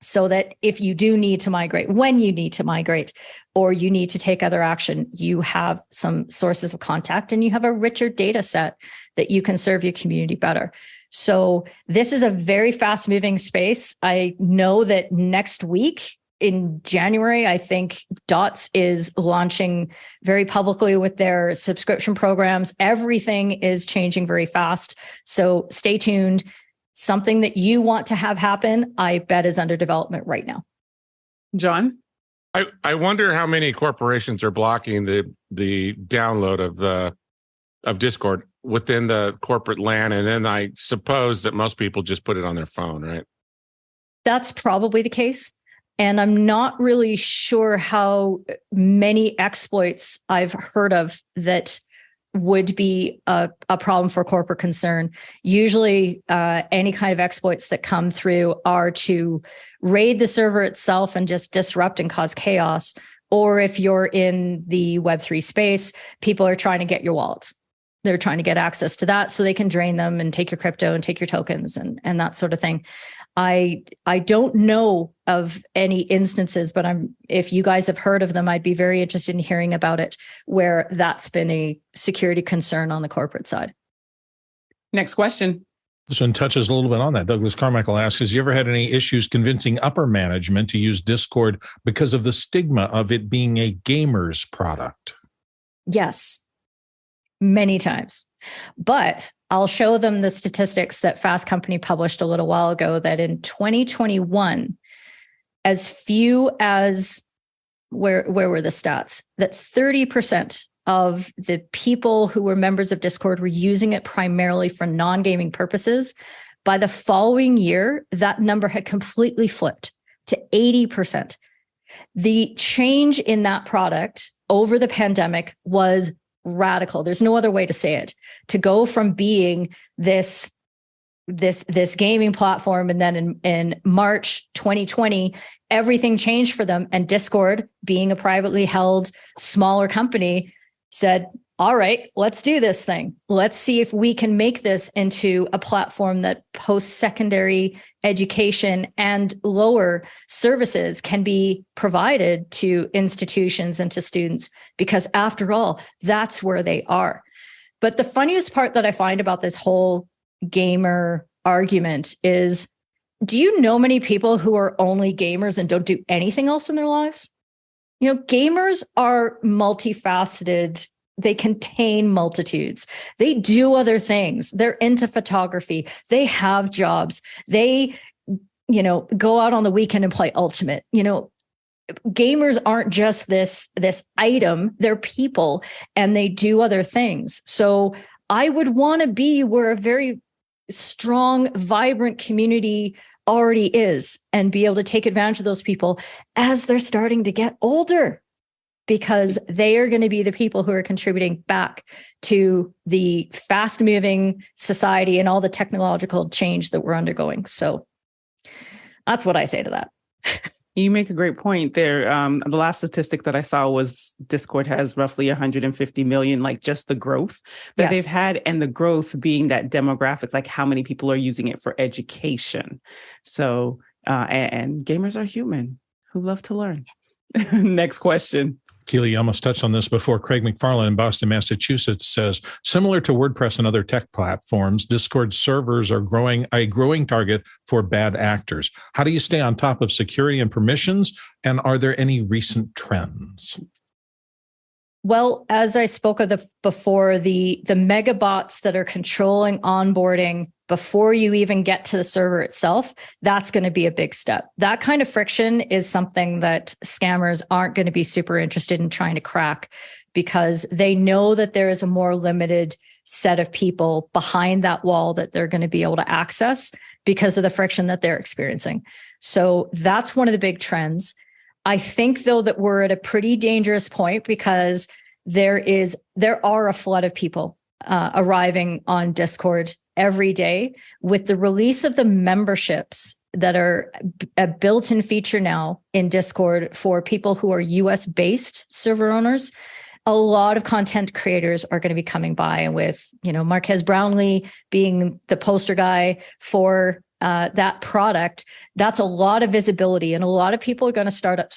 so that if you do need to migrate, when you need to migrate, or you need to take other action, you have some sources of contact and you have a richer data set that you can serve your community better. So this is a very fast moving space. I know that next week in January, I think Dots is launching very publicly with their subscription programs. Everything is changing very fast. So stay tuned. Something that you want to have happen, I bet, is under development right now. John? I wonder how many corporations are blocking the download of Discord within the corporate LAN, and then I suppose that most people just put it on their phone, right? That's probably the case. And I'm not really sure how many exploits I've heard of that would be a problem for corporate concern. Usually any kind of exploits that come through are to raid the server itself and just disrupt and cause chaos. Or if you're in the Web3 space, people are trying to get your wallets. They're trying to get access to that so they can drain them and take your crypto and take your tokens and that sort of thing. I don't know of any instances, but if you guys have heard of them, I'd be very interested in hearing about it, where that's been a security concern on the corporate side. Next question. This one touches a little bit on that. Douglas Carmichael asks, has you ever had any issues convincing upper management to use Discord because of the stigma of it being a gamer's product? Yes, many times. But I'll show them the statistics that Fast Company published a little while ago, that in 2021, as few as, where were the stats? That 30% of the people who were members of Discord were using it primarily for non-gaming purposes. By the following year, that number had completely flipped to 80%. The change in that product over the pandemic was radical. There's no other way to say it. To go from being this gaming platform, and then in March 2020, everything changed for them. And Discord, being a privately held smaller company, said, all right, let's do this thing. Let's see if we can make this into a platform that post-secondary education and lower services can be provided to institutions and to students, because after all, that's where they are. But the funniest part that I find about this whole gamer argument is, do you know many people who are only gamers and don't do anything else in their lives? You know, gamers are multifaceted. They contain multitudes. They do other things. They're into photography. They have jobs. They, go out on the weekend and play Ultimate. Gamers aren't just this item. They're people, and they do other things. So I would want to be where a very strong, vibrant community already is, and be able to take advantage of those people as they're starting to get older, because they are going to be the people who are contributing back to the fast-moving society and all the technological change that we're undergoing. So that's what I say to that. You make a great point there. The last statistic that I saw was Discord has roughly 150 million, like just the growth that they've had, and the growth being that demographic, like how many people are using it for education. So, and gamers are human who love to learn. Next question. Keely, you almost touched on this before. Craig McFarland in Boston, Massachusetts says, similar to WordPress and other tech platforms, Discord servers are a growing target for bad actors. How do you stay on top of security and permissions? And are there any recent trends? Well, as I spoke of before, the megabots that are controlling onboarding before you even get to the server itself, that's going to be a big step. That kind of friction is something that scammers aren't going to be super interested in trying to crack, because they know that there is a more limited set of people behind that wall that they're going to be able to access because of the friction that they're experiencing. So that's one of the big trends. I think, though, that we're at a pretty dangerous point, because there are a flood of people arriving on Discord every day. With the release of the memberships that are a built-in feature now in Discord for people who are US-based server owners, a lot of content creators are going to be coming by, and with, Marquez Brownlee being the poster guy for that product, that's a lot of visibility, and a lot of people are going to start up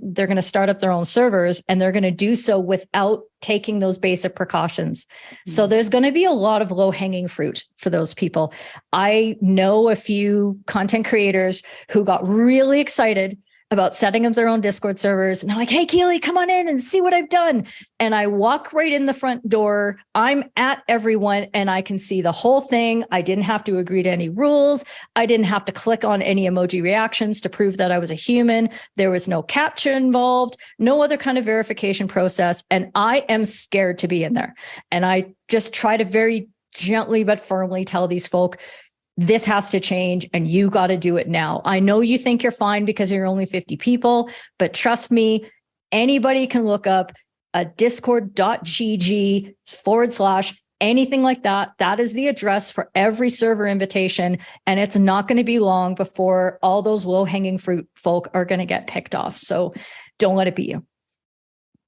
they're going to start up their own servers, and they're going to do so without taking those basic precautions. Mm-hmm. So there's going to be a lot of low-hanging fruit for those people. I know a few content creators who got really excited about setting up their own Discord servers. And they're like, hey, Keely, come on in and see what I've done. And I walk right in the front door. I'm at everyone and I can see the whole thing. I didn't have to agree to any rules. I didn't have to click on any emoji reactions to prove that I was a human. There was no captcha involved, no other kind of verification process. And I am scared to be in there. And I just try to very gently but firmly tell these folk, this has to change and you got to do it now. I know you think you're fine because you're only 50 people, but trust me, anybody can look up a discord.gg/ anything like that. That is the address for every server invitation. And it's not going to be long before all those low-hanging fruit folk are going to get picked off. So don't let it be you.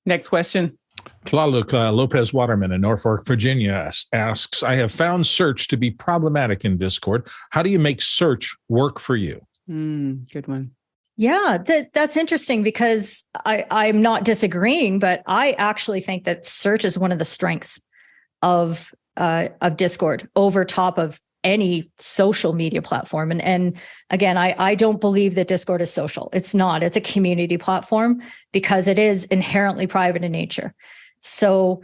Next question. Tlaloc Lopez Waterman in Norfolk, Virginia asks, I have found search to be problematic in Discord. How do you make search work for you? Good one. Yeah, that's interesting, because I'm not disagreeing, but I actually think that search is one of the strengths of Discord over top of any social media platform. And again, I don't believe that Discord is social. It's not. It's a community platform because it is inherently private in nature. So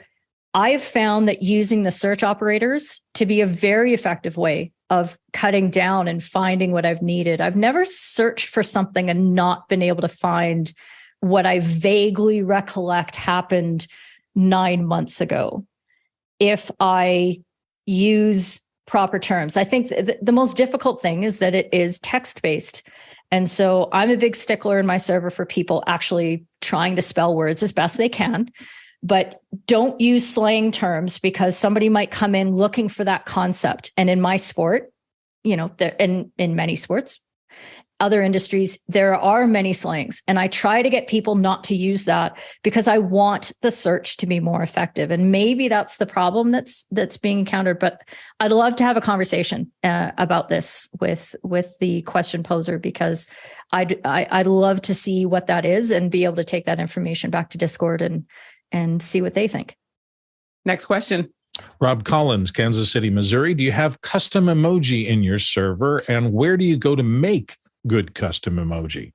I've found that using the search operators to be a very effective way of cutting down and finding what I've needed. I've never searched for something and not been able to find what I vaguely recollect happened 9 months ago. If I use proper terms. I think the most difficult thing is that it is text-based. And so I'm a big stickler in my server for people actually trying to spell words as best they can, but don't use slang terms, because somebody might come in looking for that concept. And in my sport, in many sports, other industries, there are many slangs. And I try to get people not to use that because I want the search to be more effective. And maybe that's the problem that's being encountered. But I'd love to have a conversation about this with the question poser, because I'd love to see what that is and be able to take that information back to Discord and see what they think. Next question. Rob Collins, Kansas City, Missouri. Do you have custom emoji in your server? And where do you go to make good custom emoji?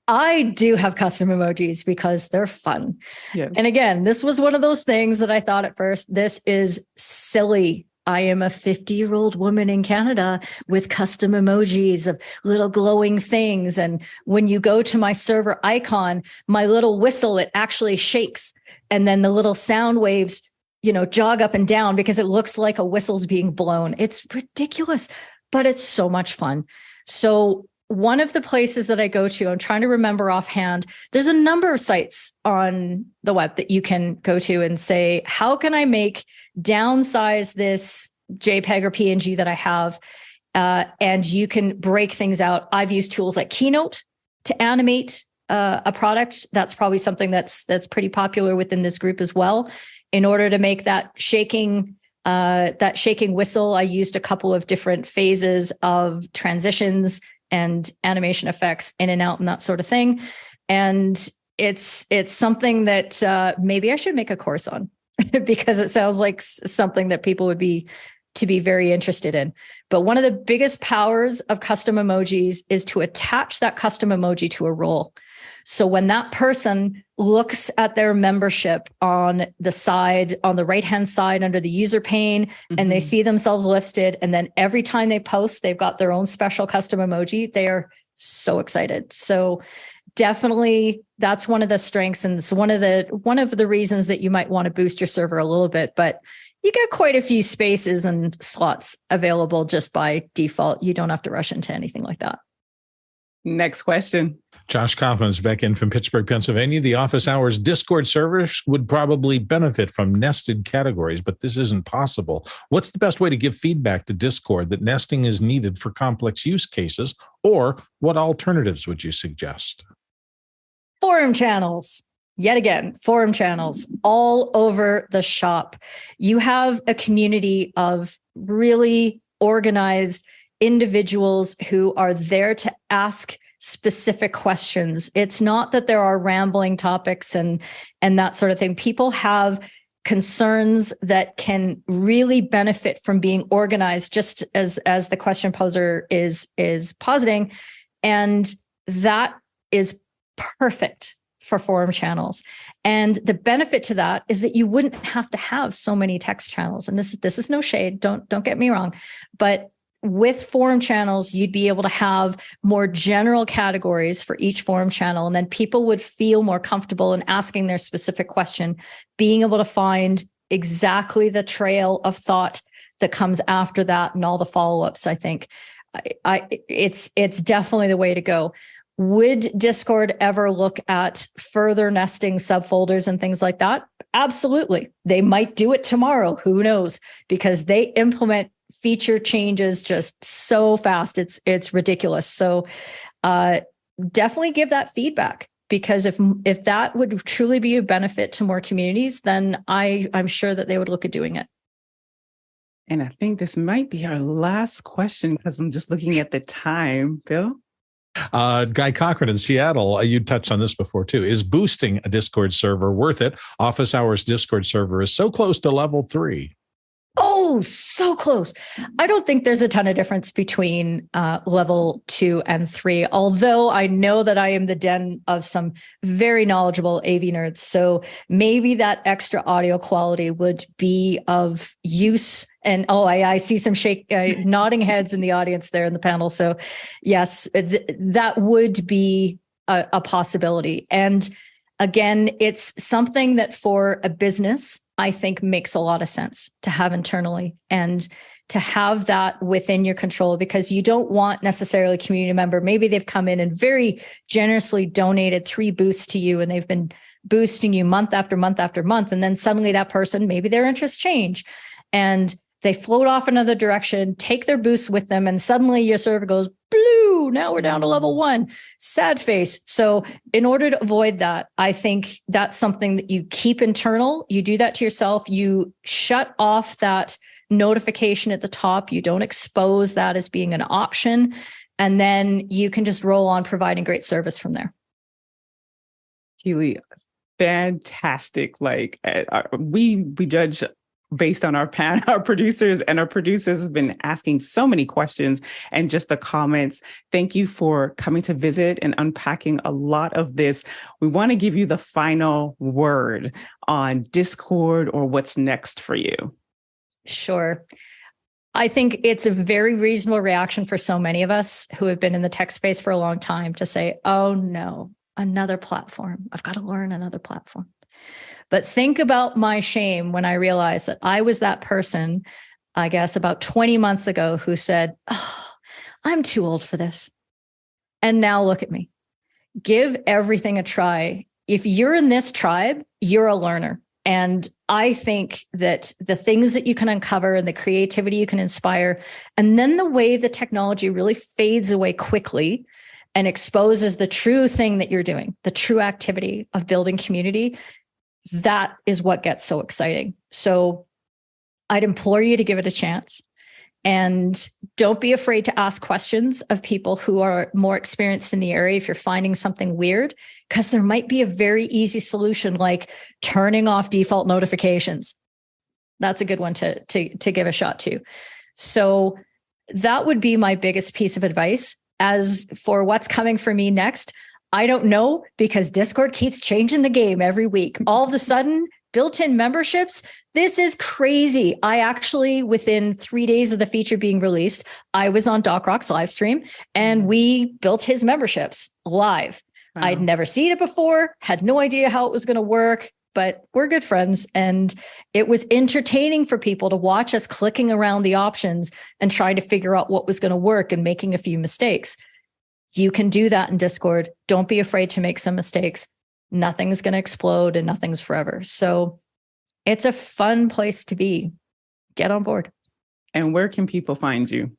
I do have custom emojis because they're fun. Yeah. And again, this was one of those things that I thought at first, this is silly. I am a 50-year-old woman in Canada with custom emojis of little glowing things. And when you go to my server icon, my little whistle, it actually shakes. And then the little sound waves, jog up and down because it looks like a whistle's being blown. It's ridiculous, but it's so much fun. So one of the places that I go to, I'm trying to remember offhand, there's a number of sites on the web that you can go to and say, how can I downsize this JPEG or PNG that I have? And you can break things out. I've used tools like Keynote to animate a product, that's probably something that's pretty popular within this group as well. In order to make that shaking whistle, I used a couple of different phases of transitions and animation effects in and out and that sort of thing. And it's something that maybe I should make a course on because it sounds like something that people would be very interested in. But one of the biggest powers of custom emojis is to attach that custom emoji to a role. So when that person looks at their membership on the right-hand side under the user pane, and they see themselves listed, and then every time they post, they've got their own special custom emoji, they are so excited. So definitely that's one of the strengths, and it's one of the reasons that you might want to boost your server a little bit. But you get quite a few spaces and slots available just by default. You don't have to rush into anything like that. Next question. Josh Kaufman's back in from Pittsburgh, Pennsylvania. The office hours Discord servers would probably benefit from nested categories, but this isn't possible. What's the best way to give feedback to Discord that nesting is needed for complex use cases, or what alternatives would you suggest? Forum channels. Yet again, forum channels all over the shop. You have a community of really organized individuals who are there to ask specific questions. It's not that there are rambling topics and that sort of thing. People have concerns that can really benefit from being organized, just as the question poser is positing. And that is perfect for forum channels. And the benefit to that is that you wouldn't have to have so many text channels. And this is no shade, don't get me wrong, but with forum channels, you'd be able to have more general categories for each forum channel, and then people would feel more comfortable in asking their specific question, being able to find exactly the trail of thought that comes after that and all the follow-ups. I think it's definitely the way to go. Would Discord ever look at further nesting subfolders and things like that? Absolutely. They might do it tomorrow. Who knows? Because they implement feature changes just so fast. It's ridiculous. So definitely give that feedback, because if that would truly be a benefit to more communities, then I'm sure that they would look at doing it. And I think this might be our last question because I'm just looking at the time, Bill. Guy Cochran in Seattle, you touched on this before too. Is boosting a Discord server worth it? Office Hours Discord server is so close to level 3. Oh, so close. I don't think there's a ton of difference between level 2 and 3, although I know that I am the den of some very knowledgeable AV nerds. So maybe that extra audio quality would be of use. And I see some nodding heads in the audience there in the panel. So yes, that would be a possibility. And again, it's something that for a business, I think makes a lot of sense to have internally and to have that within your control, because you don't want necessarily a community member. Maybe they've come in and very generously donated 3 boosts to you, and they've been boosting you month after month after month. And then suddenly that person, maybe their interests change and they float off another direction, take their boosts with them, and suddenly your server goes blue. Now we're down to level 1. Sad face. So in order to avoid that, I think that's something that you keep internal. You do that to yourself. You shut off that notification at the top. You don't expose that as being an option. And then you can just roll on providing great service from there. Keely, fantastic. Like we judge based on our producers, and our producers have been asking so many questions and just the comments. Thank you for coming to visit and unpacking a lot of this. We want to give you the final word on Discord or what's next for you. Sure. I think it's a very reasonable reaction for so many of us who have been in the tech space for a long time to say, oh no, another platform. I've got to learn another platform. But think about my shame when I realized that I was that person, I guess, about 20 months ago who said, oh, I'm too old for this. And now look at me. Give everything a try. If you're in this tribe, you're a learner. And I think that the things that you can uncover and the creativity you can inspire, and then the way the technology really fades away quickly, and exposes the true thing that you're doing, the true activity of building community, that is what gets so exciting. So I'd implore you to give it a chance. And don't be afraid to ask questions of people who are more experienced in the area if you're finding something weird, because there might be a very easy solution, like turning off default notifications. That's a good one to give a shot to. So that would be my biggest piece of advice. As for what's coming for me next, I don't know, because Discord keeps changing the game every week. All of a sudden, built-in memberships. This is crazy. I actually, within 3 days of the feature being released, I was on Doc Rock's live stream and we built his memberships live. Wow. I'd never seen it before, had no idea how it was going to work, but we're good friends. And it was entertaining for people to watch us clicking around the options and trying to figure out what was going to work and making a few mistakes. You can do that in Discord. Don't be afraid to make some mistakes. Nothing's going to explode and nothing's forever. So it's a fun place to be. Get on board. And where can people find you?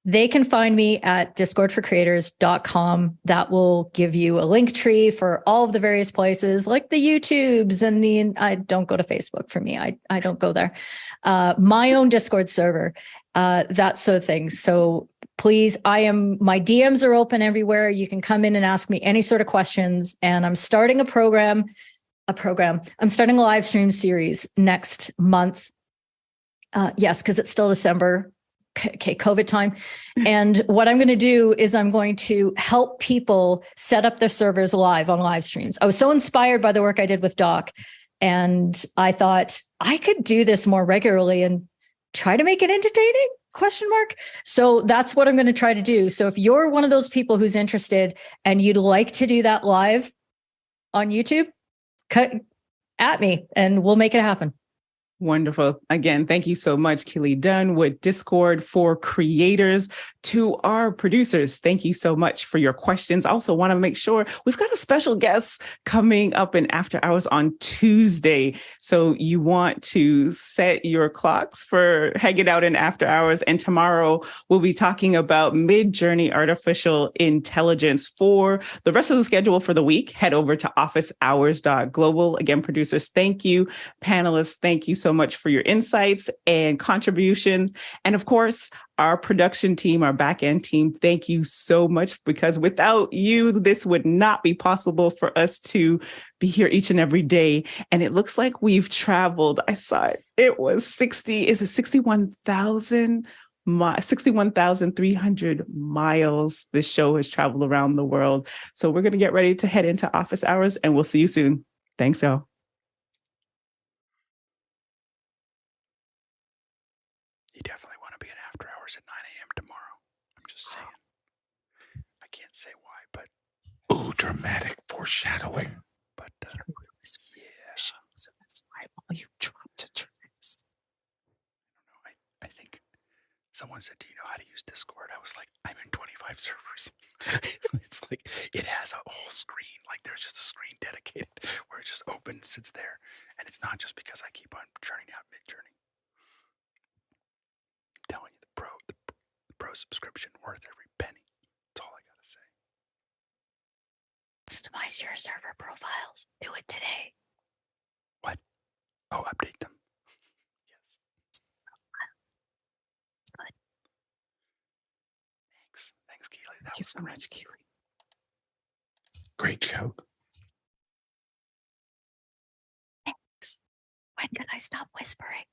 They can find me at discordforcreators.com. That will give you a link tree for all of the various places, like the YouTubes and I don't go to Facebook for me. I don't go there. My own Discord server, that sort of thing. So please, my DMs are open everywhere. You can come in and ask me any sort of questions. And I'm starting I'm starting a live stream series next month. Yes, because it's still December. Okay, COVID time. And what I'm going to do is I'm going to help people set up their servers live on live streams. I was so inspired by the work I did with Doc. And I thought I could do this more regularly and try to make it entertaining? ? So that's what I'm going to try to do. So if you're one of those people who's interested and you'd like to do that live on YouTube, cut at me and we'll make it happen. Wonderful. Again, thank you so much, Keely Dunn with Discord for Creators. To our producers, thank you so much for your questions. I also want to make sure we've got a special guest coming up in After Hours on Tuesday. So you want to set your clocks for hanging out in After Hours. And tomorrow we'll be talking about Midjourney artificial intelligence. For the rest of the schedule for the week, head over to officehours.global. Again, producers, thank you. Panelists, thank you so much for your insights and contributions. And of course, our production team, our back-end team, thank you so much, because without you, this would not be possible for us to be here each and every day. And it looks like we've traveled. I saw it. It was 61,300 miles this show has traveled around the world. So we're going to get ready to head into office hours, and we'll see you soon. Thanks, y'all. You definitely want to be at After Hours at 9 a.m. tomorrow. I'm just saying. I can't say why, but... Ooh, dramatic foreshadowing. But, yeah. So that's why you dropped to tracks. I think someone said, do you know how to use Discord? I was like, I'm in 25 servers. It's like, it has a whole screen. Like, there's just a screen dedicated where it just opens, sits there. And it's not just because I keep on churning out Midjourney. Telling you, the pro subscription worth every penny. That's all I gotta say. Customize your server profiles. Do it today. What? Oh, update them. Yes. Good. Thanks, Keely. Thank you so much, Keely. Great show. Thanks. When did I stop whispering?